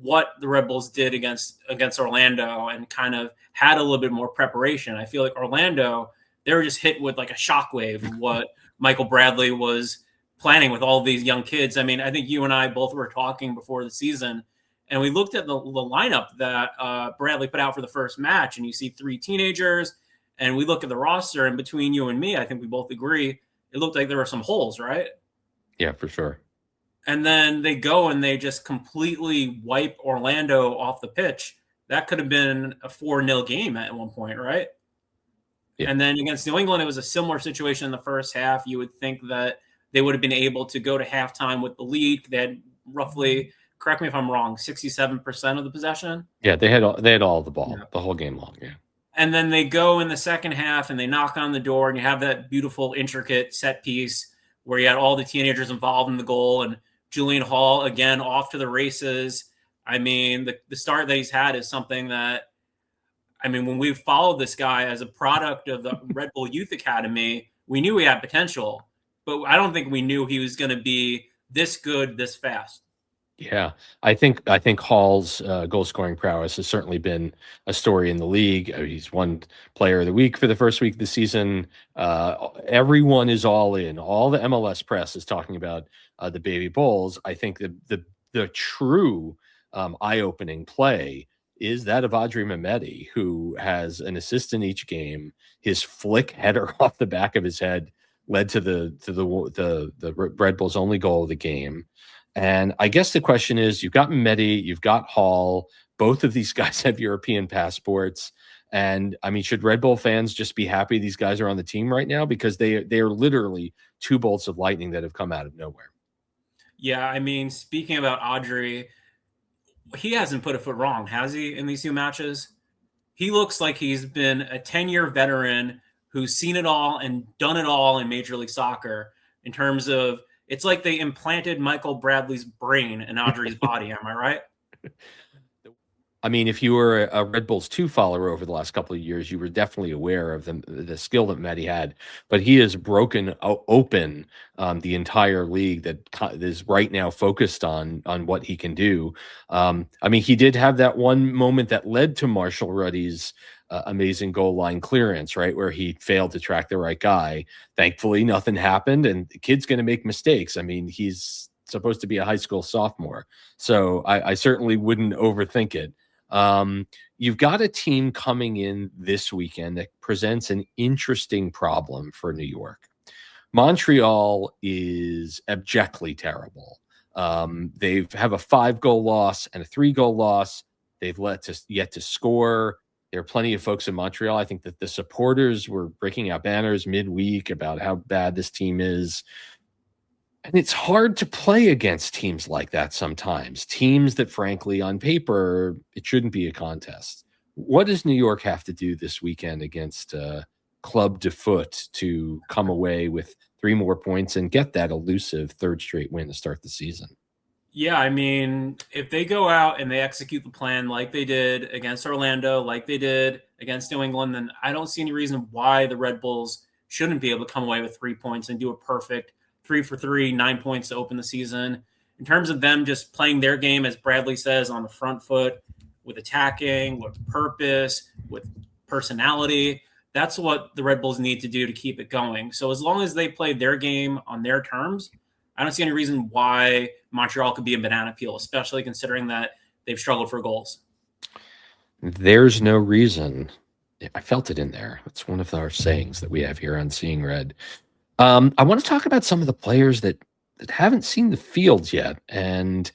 what the Red Bulls did against Orlando and kind of had a little bit more preparation. I feel like Orlando, they were just hit with like a shockwave of what Michael Bradley was planning with all these young kids. I mean, I think you and I both were talking before the season, and we looked at the lineup that Bradley put out for the first match, and you see 3 teenagers, and we look at the roster, and between you and me, I think we both agree, it looked like there were some holes, right? Yeah, for sure. And then they go and they just completely wipe Orlando off the pitch. That could have been a 4-0 game at one point, right? Yeah. And then against New England, it was a similar situation in the first half. You would think that they would have been able to go to halftime with the lead. They had roughly, correct me if I'm wrong, 67% of the possession. Yeah, they had all the ball the whole game long. Yeah. And then they go in the second half and they knock on the door, and you have that beautiful, intricate set piece where you had all the teenagers involved in the goal, and Julian Hall again off to the races. I mean, the start that he's had is something that, I mean, when we followed this guy as a product of the Red Bull Youth Academy, we knew he had potential, but I don't think we knew he was going to be this good, this fast. Yeah, I think Hall's goal scoring prowess has certainly been a story in the league. He's won Player of the Week for the first week of the season. Everyone is all in. All the MLS press is talking about the Baby Bulls. I think the true eye-opening play is that of Audrey Mehmeti, who has an assist in each game. His flick header off the back of his head led to the Red Bulls' only goal of the game. And I guess the question is, you've got Mehmeti, you've got Hall. Both of these guys have European passports. And I mean, should Red Bull fans just be happy these guys are on the team right now? Because they are literally 2 bolts of lightning that have come out of nowhere. Yeah, I mean, speaking about Audrey, he hasn't put a foot wrong, has he, in these 2 matches? He looks like he's been a 10-year veteran who's seen it all and done it all in Major League Soccer in terms of, it's like they implanted Michael Bradley's brain in Audrey's body. Am I right? I mean, if you were a Red Bulls 2 follower over the last couple of years, you were definitely aware of the skill that Mehmeti had. But he has broken open the entire league that is right now focused on what he can do. I mean, he did have that one moment that led to Marshall Ruddy's amazing goal line clearance, right, where he failed to track the right guy. Thankfully, nothing happened, and the kid's going to make mistakes. I mean, he's supposed to be a high school sophomore, so I certainly wouldn't overthink it. You've got a team coming in this weekend that presents an interesting problem for New York. Montreal is abjectly terrible. They have a 5-goal loss and a 3-goal loss. They've yet to score. There are plenty of folks in Montreal. I think that the supporters were breaking out banners midweek about how bad this team is. And it's hard to play against teams like that sometimes. Teams that, frankly, on paper, it shouldn't be a contest. What does New York have to do this weekend against Club de Foot to come away with 3 more points and get that elusive 3rd straight win to start the season? Yeah, I mean, if they go out and they execute the plan like they did against Orlando, like they did against New England, then I don't see any reason why the Red Bulls shouldn't be able to come away with 3 points and do a perfect 3 for 3, 9 points to open the season. In terms of them just playing their game, as Bradley says, on the front foot, with attacking, with purpose, with personality, that's what the Red Bulls need to do to keep it going. So as long as they play their game on their terms, I don't see any reason why Montreal could be a banana peel, especially considering that they've struggled for goals. There's no reason. I felt it in there. It's one of our sayings that we have here on Seeing Red. I want to talk about some of the players that haven't seen the field yet. And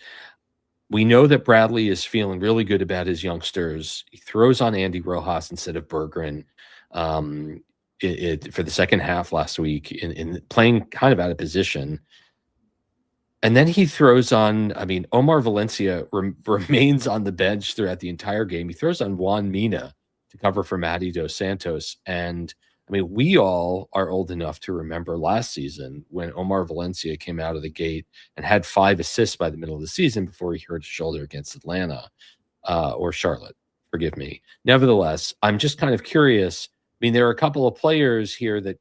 we know that Bradley is feeling really good about his youngsters. He throws on Andy Rojas instead of Berggren for the second half last week in playing kind of out of position. And then he throws on, I mean, Omar Valencia remains on the bench throughout the entire game. He throws on Juan Mina to cover for Matty Dos Santos. And I mean, we all are old enough to remember last season when Omar Valencia came out of the gate and had 5 assists by the middle of the season before he hurt his shoulder against Atlanta or Charlotte. Forgive me. Nevertheless, I'm just kind of curious. I mean, there are a couple of players here that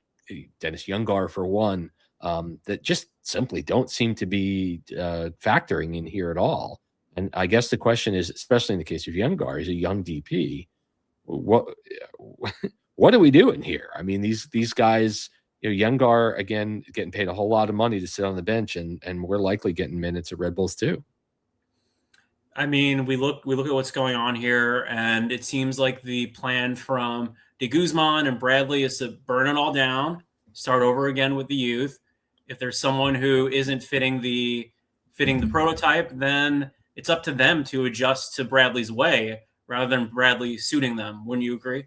Dennis Younggar, for one, that just simply don't seem to be factoring in here at all. And I guess the question is, especially in the case of Younggar, he's a young DP. What are we doing here? I mean, these guys, Youngar, again, getting paid a whole lot of money to sit on the bench, and we're likely getting minutes at Red Bulls too. I mean, we look at what's going on here, and it seems like the plan from de Guzman and Bradley is to burn it all down, start over again with the youth. If there's someone who isn't fitting the prototype, then it's up to them to adjust to Bradley's way rather than Bradley suiting them. Wouldn't you agree?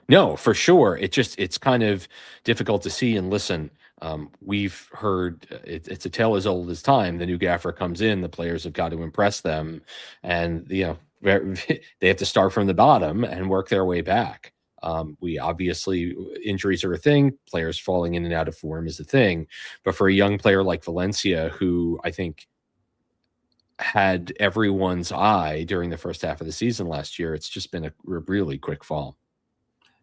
No, for sure. It's kind of difficult to see and listen. We've heard it's a tale as old as time. The new gaffer comes in, the players have got to impress them, and they have to start from the bottom and work their way back. We obviously, injuries are a thing. Players falling in and out of form is a thing. But for a young player like Valencia, who I think had everyone's eye during the first half of the season last year, it's just been a really quick fall.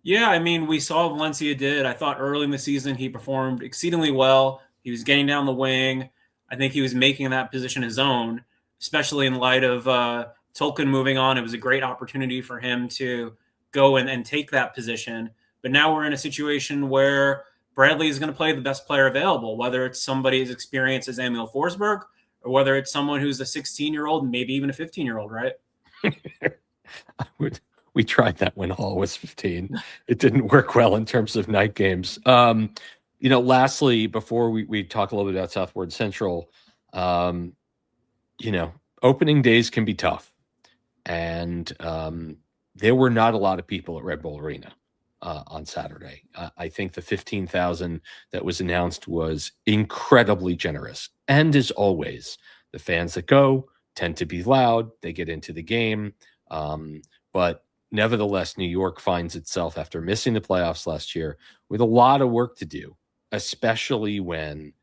Yeah, I mean, we saw Valencia did. I thought early in the season he performed exceedingly well. He was getting down the wing. I think he was making that position his own, especially in light of Tolkien moving on. It was a great opportunity for him to go and take that position. But now we're in a situation where Bradley is going to play the best player available, whether it's somebody as experienced as Emil Forsberg or whether it's someone who's a 16-year-old, maybe even a 15-year-old, right? We tried that when Hall was 15. It didn't work well in terms of night games. Lastly, before we talk a little bit about Southward Central, opening days can be tough. And there were not a lot of people at Red Bull Arena on Saturday. I think the 15,000 that was announced was incredibly generous. And as always, the fans that go tend to be loud. They get into the game. But nevertheless, New York finds itself, after missing the playoffs last year, with a lot of work to do, especially when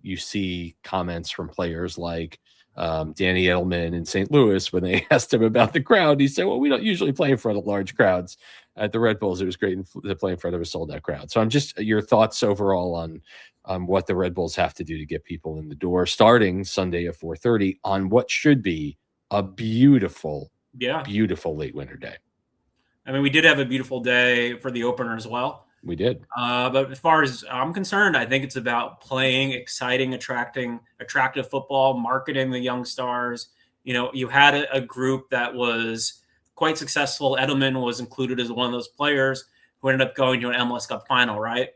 you see comments from players like Danny Edelman in St. Louis. When they asked him about the crowd, he said, well, we don't usually play in front of large crowds. At the Red Bulls, it was great to play in front of a sold-out crowd. So I'm just your thoughts overall on what the Red Bulls have to do to get people in the door, starting Sunday at 4:30 on what should be a beautiful late winter day. I mean, we did have a beautiful day for the opener as well. We did. But as far as I'm concerned, I think it's about playing exciting, attractive football, marketing the young stars. You had a group that was quite successful. Edelman was included as one of those players who ended up going to an MLS Cup final, right?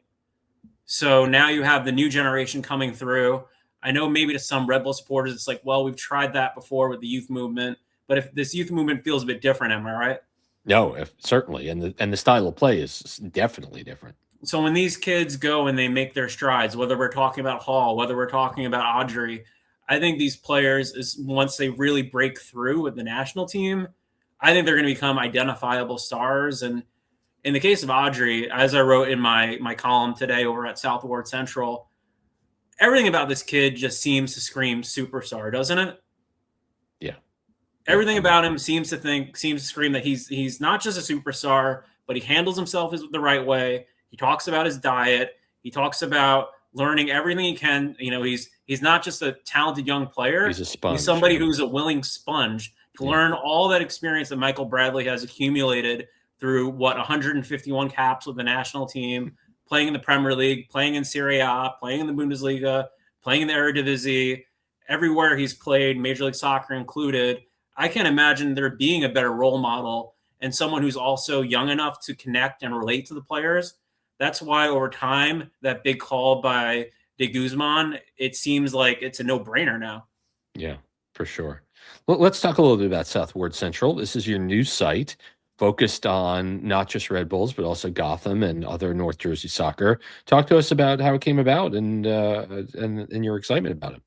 So now you have the new generation coming through. I know maybe to some Red Bull supporters, it's like, well, we've tried that before with the youth movement. But if this youth movement feels a bit different, am I right? No, certainly. And the style of play is definitely different. So when these kids go and they make their strides, whether we're talking about Hall, whether we're talking about Audrey, I think these players, once they really break through with the national team, I think they're going to become identifiable stars. And in the case of Audrey, as I wrote in my column today over at Southward Central, everything about this kid just seems to scream superstar, doesn't it? Yeah. Everything about him seems to scream that he's not just a superstar, but he handles himself the right way. He talks about his diet. He talks about learning everything he can. He's not just a talented young player. He's a sponge. He's somebody who's a willing sponge to learn all that experience that Michael Bradley has accumulated through 151 caps with the national team, playing in the Premier League, playing in Serie A, playing in the Bundesliga, playing in the Eredivisie. Everywhere he's played, Major League Soccer included. I can't imagine there being a better role model and someone who's also young enough to connect and relate to the players. That's why over time, that big call by de Guzman, it seems like it's a no-brainer now. Yeah, for sure. Well, let's talk a little bit about Southward Central. This is your new site focused on not just Red Bulls, but also Gotham and other North Jersey soccer. Talk to us about how it came about and your excitement about it.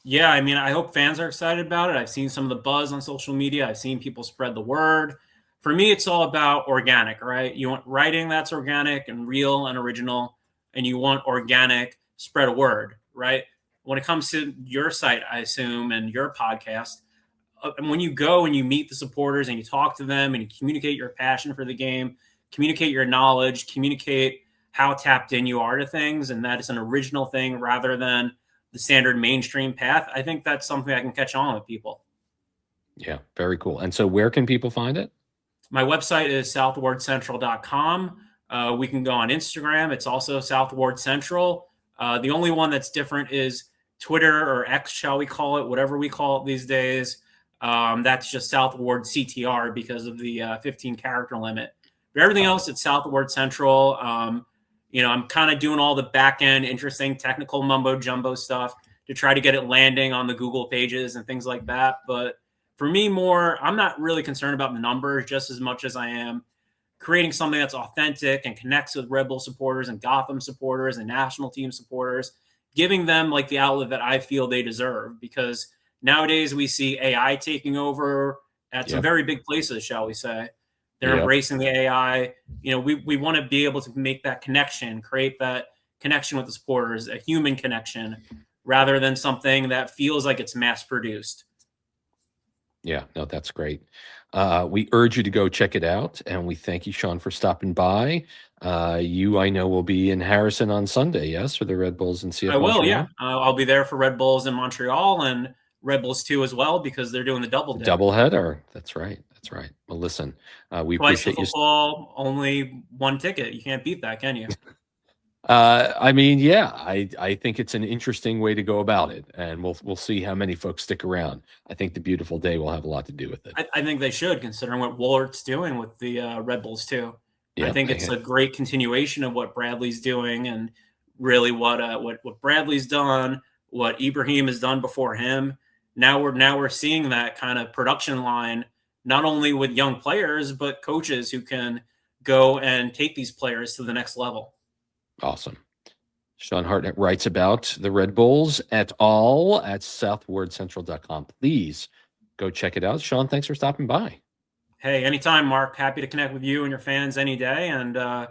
Yeah, I mean, I hope fans are excited about it. I've seen some of the buzz on social media. I've seen people spread the word. For me, it's all about organic, right? You want writing that's organic and real and original, and you want organic spread a word, right? When it comes to your site, I assume, and your podcast, and when you go and you meet the supporters and you talk to them and you communicate your passion for the game, communicate your knowledge, communicate how tapped in you are to things, and that it's an original thing rather than the standard mainstream path, I think that's something I can catch on with people. Yeah, very cool. And so where can people find it? My website is southwardcentral.com. We can go on Instagram. It's also South Ward Central. The only one that's different is Twitter, or X, shall we call it, whatever we call it these days. That's just South Ward CTR because of the 15 character limit. But everything else, it's South Ward Central. I'm kind of doing all the back end, interesting technical mumbo jumbo stuff to try to get it landing on the Google pages and things like that. But for me, I'm not really concerned about the numbers just as much as I am creating something that's authentic and connects with Red Bull supporters and Gotham supporters and national team supporters, giving them like the outlet that I feel they deserve. Because nowadays we see AI taking over at some very big places, shall we say. They're embracing the AI. We want to be able to make that connection, create that connection with the supporters, a human connection, rather than something that feels like it's mass produced. Yeah, no, that's great. We urge you to go check it out, and we thank you, Sean, for stopping by. I know, will be in Harrison on Sunday, yes, for the Red Bulls and CF I will, Montreal? yeah. I'll be there for Red Bulls in Montreal and Red Bulls 2 as well, because they're doing the double day. Double header. That's right. Well, listen, we Twice appreciate football, only one ticket. You can't beat that, can you? I think it's an interesting way to go about it, and we'll see how many folks stick around. I think the beautiful day will have a lot to do with it. I think they should, considering what Wollert's doing with the Red Bulls too. Yeah, I think it's a great continuation of what Bradley's doing, and really what Bradley's done, what Ibrahim has done before him. Now we're seeing that kind of production line, not only with young players but coaches who can go and take these players to the next level. Awesome. Sean Hartnett writes about the Red Bulls et al. At southwardcentral.com. Please go check it out. Sean, thanks for stopping by. Hey, anytime, Mark. Happy to connect with you and your fans any day. And I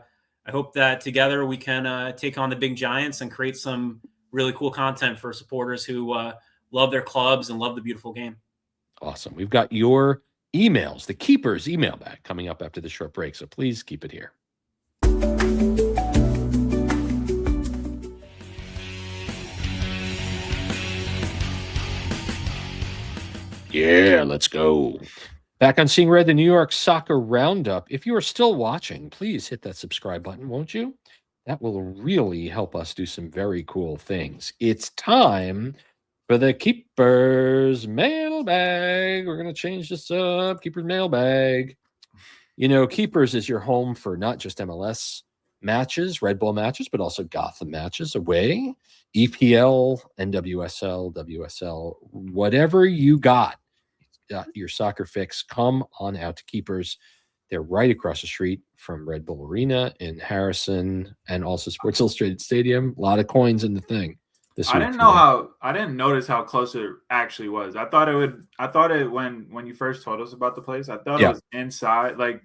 hope that together we can take on the big giants and create some really cool content for supporters who love their clubs and love the beautiful game. Awesome. We've got your emails, the Keepers Mailbag, coming up after the short break. So please keep it here. Yeah, let's go. Back on Seeing Red, the New York Soccer Roundup. If you are still watching, please hit that subscribe button, won't you? That will really help us do some very cool things. It's time for the Keepers Mailbag. We're going to change this up. Keepers Mailbag. Keepers is your home for not just MLS matches, Red Bull matches, but also Gotham matches away, EPL, NWSL, WSL, whatever you got your soccer fix, come on out to Keepers. They're right across the street from Red Bull Arena in Harrison, and also Sports Illustrated Stadium. A lot of coins in the thing. I didn't notice how close it actually was. I thought it when you first told us about the place. I thought it was inside, like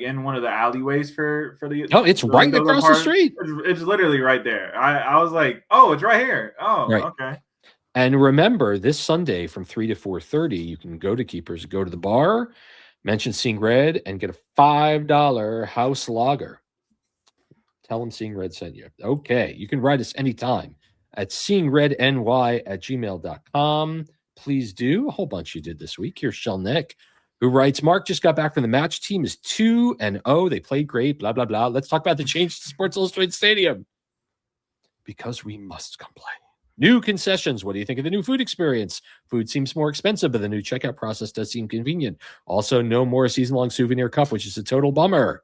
in one of the alleyways for the. Oh, it's right across the street. It's literally right there. I was like, oh, it's right here. Oh, right. Okay. And remember, this Sunday from 3 to 4:30, you can go to Keepers, go to the bar, mention Seeing Red, and get a $5 house lager. Tell them Seeing Red sent you. Okay, you can write us anytime at seeingredny@gmail.com. Please do. A whole bunch you did this week. Here's Shelnick, who writes, Mark just got back from the match. Team is 2-0. They played great, blah, blah, blah. Let's talk about the change to Sports Illustrated Stadium. Because we must complain. New concessions. What do you think of the new food experience? Food seems more expensive, but the new checkout process does seem convenient. Also, no more season-long souvenir cup, which is a total bummer.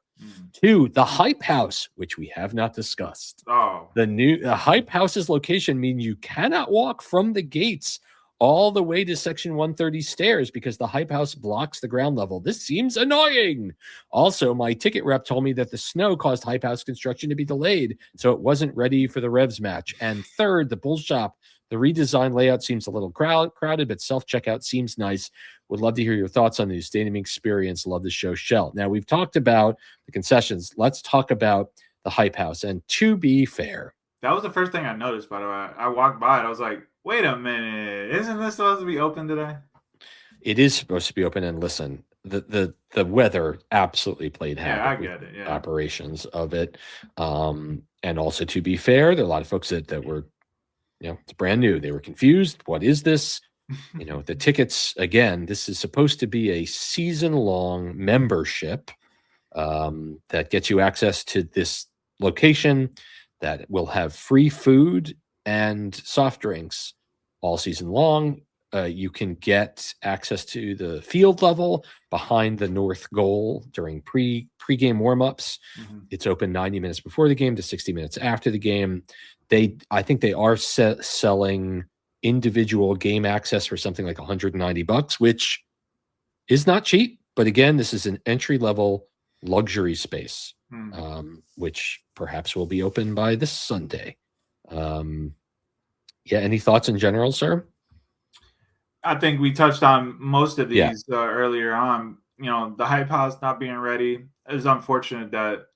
2, the Hype House, which we have not discussed. Oh. The Hype House's location means you cannot walk from the gates all the way to Section 130 stairs because the Hype House blocks the ground level. This seems annoying. Also, my ticket rep told me that the snow caused Hype House construction to be delayed, so it wasn't ready for the Revs match. And 3rd, the Bull Shop. The redesigned layout seems a little crowded, but self-checkout seems nice. Would love to hear your thoughts on the new stadium experience. Love the show, Shell. Now, we've talked about the concessions. Let's talk about the Hype House. And to be fair, that was the first thing I noticed, by the way. I walked by it. I was like, wait a minute. Isn't this supposed to be open today? It is supposed to be open. And listen, the weather absolutely played havoc. I get it. Yeah. Operations of it. And also, to be fair, there are a lot of folks that were, it's brand new. They were confused. What is this? The tickets, again, this is supposed to be a season-long membership. that gets you access to this location that will have free food and soft drinks all season long. You can get access to the field level behind the north goal during pre-game warm-ups. It's open 90 minutes before the game to 60 minutes after the game. I think they are selling individual game access for something like $190, which is not cheap. But again, this is an entry-level luxury space, which perhaps will be open by this Sunday. Any thoughts in general, sir? I think we touched on most of these earlier on. The hype house not being ready is unfortunate that,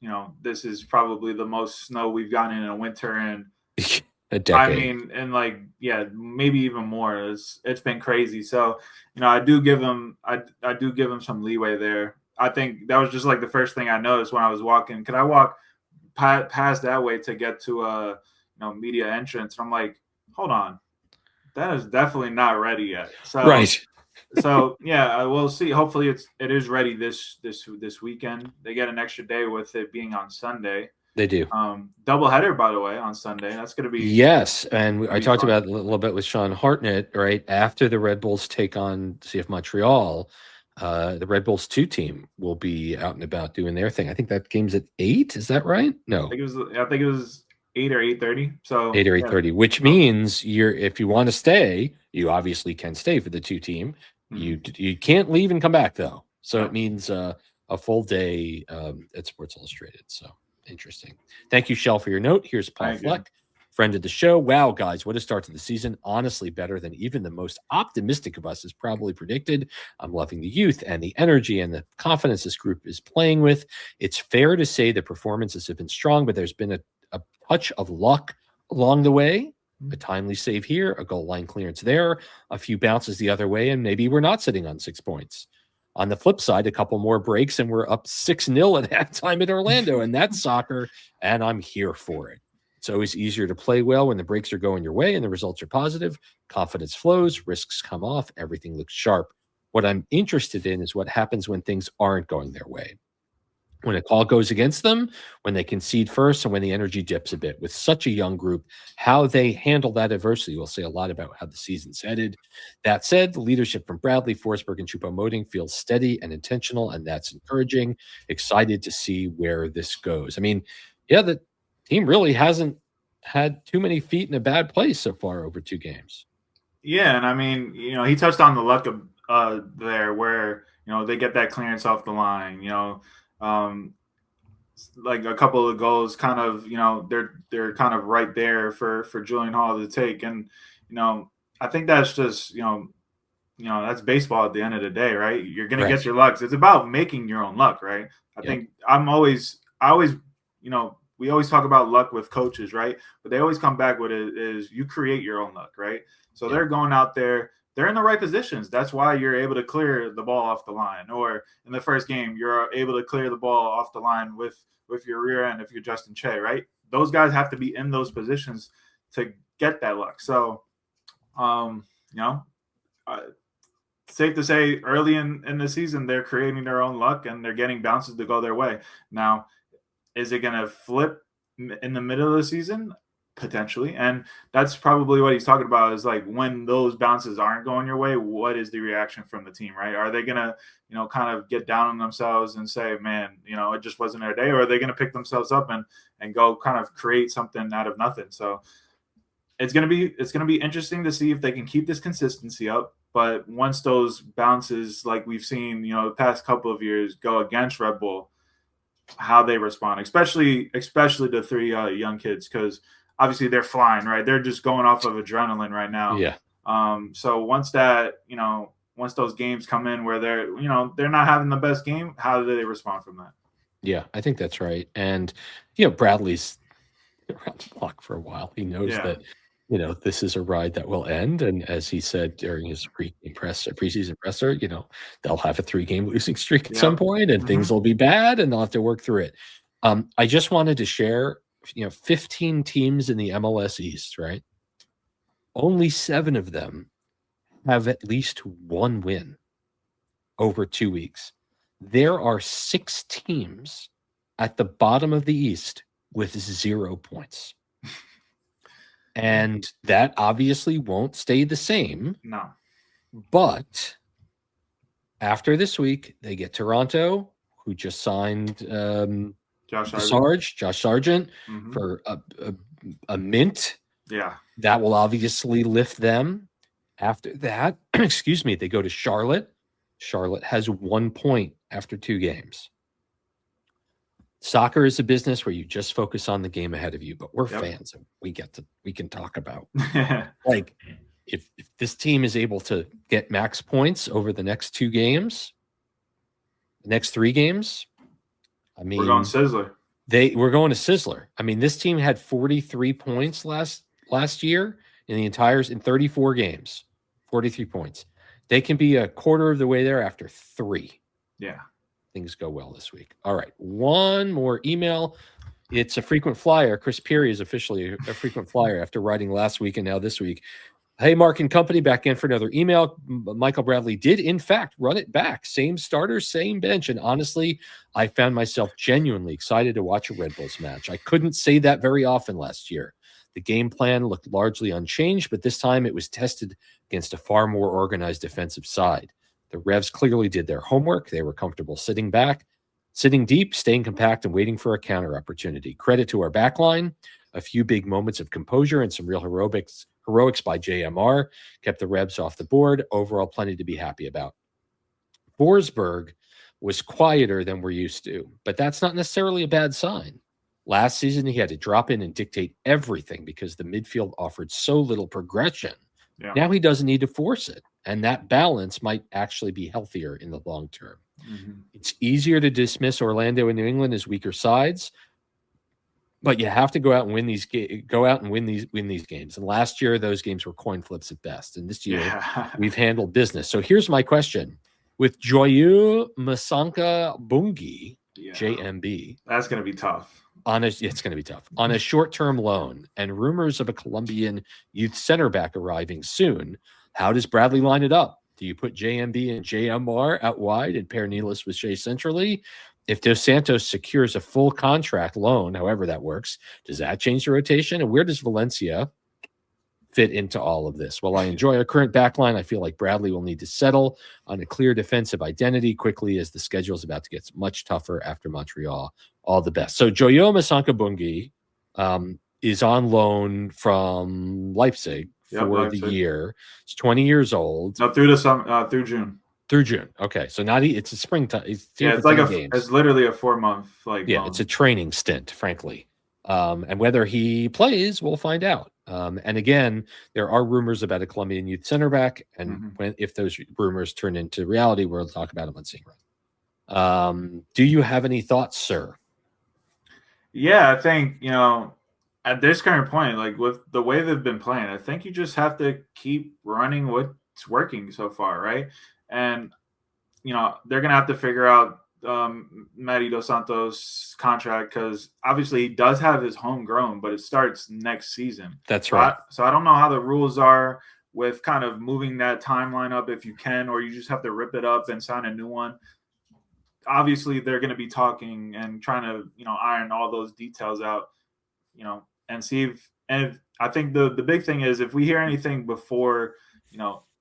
this is probably the most snow we've gotten in a winter in a decade. I mean, and maybe even more. It's been crazy. So, I do give them some leeway there. I think that was just like the first thing I noticed when I was walking. Could I walk past that way to get to a media entrance? And I'm like, hold on. That is definitely not ready yet. So, right. So we'll see. Hopefully it is ready this weekend. They get an extra day with it being on Sunday. They do. Doubleheader, by the way, on Sunday. That's going to be and I talked about it a little bit with Sean Hartnett, right? After the Red Bulls take on CF Montreal, the Red Bulls 2 team will be out and about doing their thing. I think that game's at 8. Is that right? No. I think it was 8 or 8:30. So 8 or 8:30, which means if you want to stay, you obviously can stay for the 2 team. You can't leave and come back though. So it means a full day at Sports Illustrated. So interesting. Thank you, Shell, for your note. Here's Paul Fleck, friend of the show. Wow, guys, what a start to the season. Honestly, better than even the most optimistic of us has probably predicted. I'm loving the youth and the energy and the confidence this group is playing with. It's fair to say the performances have been strong, but there's been a touch of luck along the way. A timely save here, a goal line clearance there, a few bounces the other way, and maybe we're not sitting on 6 points. On the flip side, a couple more breaks, and we're up 6-0 at halftime in Orlando, and that's soccer, and I'm here for it. It's always easier to play well when the breaks are going your way and the results are positive. Confidence flows, risks come off, everything looks sharp. What I'm interested in is what happens when things aren't going their way. When a call goes against them, when they concede first, and when the energy dips a bit. With such a young group, how they handle that adversity will say a lot about how the season's headed. That said, the leadership from Bradley, Forsberg, and Choupo-Moting feels steady and intentional, and that's encouraging. Excited to see where this goes. I mean, the team really hasn't had too many feet in a bad place so far over 2 games. Yeah, and I mean, he touched on the luck of there where, they get that clearance off the line, like a couple of goals kind of, they're kind of right there for Julian Hall to take. And, I think that's just, that's baseball at the end of the day, right? You're going to get your lucks. It's about making your own luck, right? I think we always talk about luck with coaches, right? But they always come back with it is you create your own luck, right? So they're going out there. They're in the right positions. That's why you're able to clear the ball off the line. Or in the first game, you're able to clear the ball off the line with your rear end if you're Justin Che, right? Those guys have to be in those positions to get that luck. So, safe to say early in the season, they're creating their own luck and they're getting bounces to go their way. Now, is it going to flip in the middle of the season? Potentially. And that's probably what he's talking about is like when those bounces aren't going your way, what is the reaction from the team, right? Are they going to, kind of get down on themselves and say, man, it just wasn't their day? Or are they going to pick themselves up and go kind of create something out of nothing? So it's going to be interesting to see if they can keep this consistency up. But once those bounces, like we've seen, the past couple of years go against Red Bull, how they respond, especially the 3 young kids, because obviously they're flying, right? They're just going off of adrenaline right now. Yeah. So once those games come in where they're not having the best game, how do they respond from that? Yeah, I think that's right. And, Bradley's around the block for a while. He knows that, this is a ride that will end. And as he said during his preseason presser, they'll have a 3-game losing streak at some point and things will be bad and they'll have to work through it. I just wanted to share, 15 teams in the MLS East, right? Only 7 of them have at least 1 win over 2 weeks. There are 6 teams at the bottom of the East with 0 points. And that obviously won't stay the same. No. But after this week, they get Toronto, who just signed Josh Sargent for a mint. Yeah. That will obviously lift them. After that, excuse me, they go to Charlotte. Charlotte has 1 point after 2 games. Soccer is a business where you just focus on the game ahead of you, but we're fans and we can talk about like if this team is able to get max points over the next 2 games, the next 3 games, I mean, we're going Sizzler. We're going to Sizzler. I mean, this team had 43 points last year in 34 games, 43 points. They can be a quarter of the way there after 3. Yeah. Things go well this week. All right. One more email. It's a frequent flyer. Chris Peary is officially a frequent flyer after writing last week and now this week. Hey, Mark and company, back in for another email. Michael Bradley did, in fact, run it back. Same starters, same bench. And honestly, I found myself genuinely excited to watch a Red Bulls match. I couldn't say that very often last year. The game plan looked largely unchanged, but this time it was tested against a far more organized defensive side. The Revs clearly did their homework. They were comfortable sitting back, sitting deep, staying compact, and waiting for a counter opportunity. Credit to our backline. A few big moments of composure and some real heroics by JMR kept the Revs off the board. Overall, plenty to be happy about. Forsberg was quieter than we're used to, but that's not necessarily a bad sign. Last season, he had to drop in and dictate everything because the midfield offered so little progression. Yeah. Now he doesn't need to force it, and that balance might actually be healthier in the long term. Mm-hmm. It's easier to dismiss Orlando and New England as weaker sides, but you have to go out and win these games. And last year, those games were coin flips at best. And this year, we've handled business. So here's my question: with Joyeux Masanka Bungi, JMB, that's going to be tough. It's going to be tough. On a short-term loan and rumors of a Colombian youth center back arriving soon, how does Bradley line it up? Do you put JMB and JMR out wide and pair Nealis with Shea centrally? If Dos Santos secures a full contract loan, however that works, does that change the rotation? And where does Valencia fit into all of this? While I enjoy our current backline, I feel like Bradley will need to settle on a clear defensive identity quickly as the schedule is about to get much tougher after Montreal. All the best. So Joyeux Masanka Bungi is on loan from Leipzig for the year. He's 20 years old. No, through June. Through June. Okay, so it's a springtime. It's like it's literally a 4-month it's a training stint, frankly. And whether he plays, we'll find out. And again, there are rumors about a Colombian youth center back, and if those rumors turn into reality, we'll talk about them on Seeing Red. Do you have any thoughts, sir? Yeah, I think at this current point, like with the way they've been playing, I think you just have to keep running what's working so far, right? And they're gonna have to figure out Matty Dos Santos' contract, because obviously he does have his homegrown, but it starts next season. That's right. So I don't know how the rules are with kind of moving that timeline up if you can, or you just have to rip it up and sign a new one. Obviously, they're going to be talking and trying to iron all those details out, and see if. And I think the big thing is if we hear anything before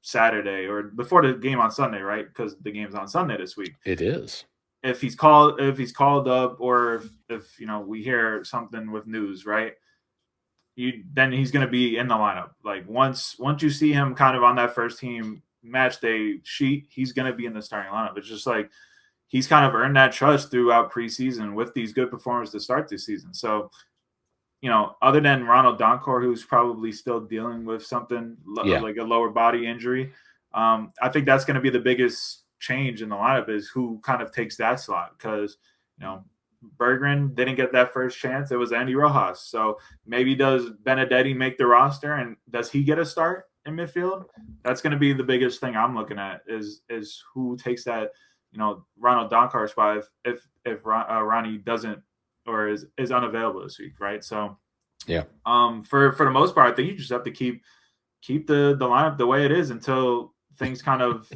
Saturday or before the game on Sunday, right? Because the game's on Sunday this week. It is. If he's called up, or if we hear something with news, right? Then he's going to be in the lineup. Like once you see him kind of on that first team match day sheet, he's going to be in the starting lineup. It's just like he's kind of earned that trust throughout preseason with these good performances to start this season. So, other than Ronald Donkor, who's probably still dealing with something like a lower body injury, I think that's going to be the biggest change in the lineup is who kind of takes that slot, because Berggren didn't get that first chance. It was Andy Rojas. So maybe does Benedetti make the roster, and does he get a start in midfield? That's going to be the biggest thing I'm looking at is who takes that Ronald Donkor spot if Ronnie doesn't or is unavailable this week, right? So for the most part, I think you just have to keep the lineup the way it is until things kind of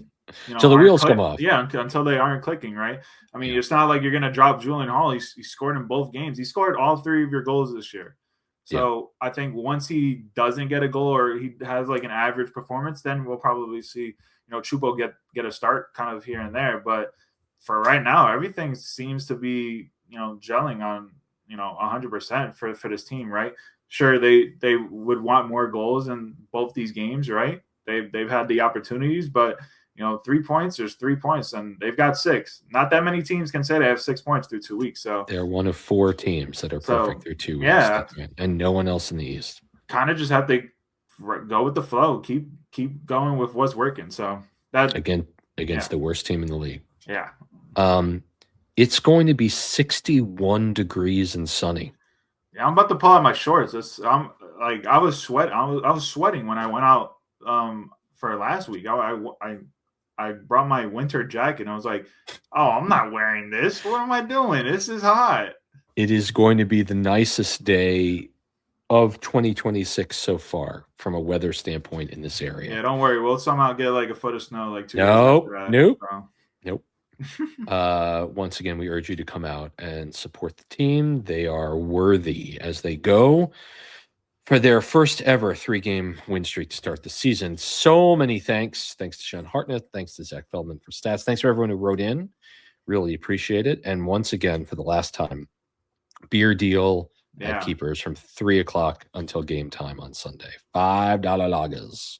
So the aren't wheels come off. Yeah, until they aren't clicking, right? I mean, Yeah. it's not like you're going to drop Julian Hall. He scored in both games. He scored all 3 of your goals this year. So I think once he doesn't get a goal or he has like an average performance, then we'll probably see, Chupo get a start kind of here and there. But for right now, everything seems to be, gelling on, 100% for this team, right? Sure, they would want more goals in both these games, right? They've had the opportunities, but 3 points, there's 3 points, and they've got 6. Not that many teams can say they have 6 points through 2 weeks. So they're one of 4 teams that are perfect through 2 weeks. Yeah, and no one else in the East. Kind of just have to go with the flow, keep going with what's working. So that against the worst team in the league. Yeah. It's going to be 61 degrees and sunny. Yeah, I'm about to pull out my shorts. I was sweating when I went out for last week. I brought my winter jacket and I was like, oh, I'm not wearing this. What am I doing? This is hot. It is going to be the nicest day of 2026 so far from a weather standpoint in this area. Yeah, don't worry. We'll somehow get like a foot of snow like 2 days after that. Nope. So. Nope. Once again, we urge you to come out and support the team. They are worthy as they go for their first ever 3-game win streak to start the season. So many thanks. Thanks to Sean Hartnett. Thanks to Zach Feldman for stats. Thanks for everyone who wrote in. Really appreciate it. And once again, for the last time, beer deal at Keepers from 3 o'clock until game time on Sunday. $5 lagers.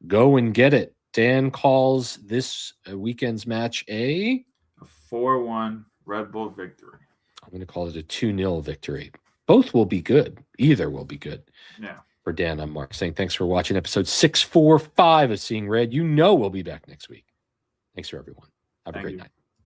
Go and get it. Dan calls this weekend's match a 4-1 Red Bull victory. I'm going to call it a 2-0 victory. Both will be good. Either will be good. Yeah. For Dan, I'm Mark saying thanks for watching episode 645 of Seeing Red. We'll be back next week. Thanks for everyone. Have a great night.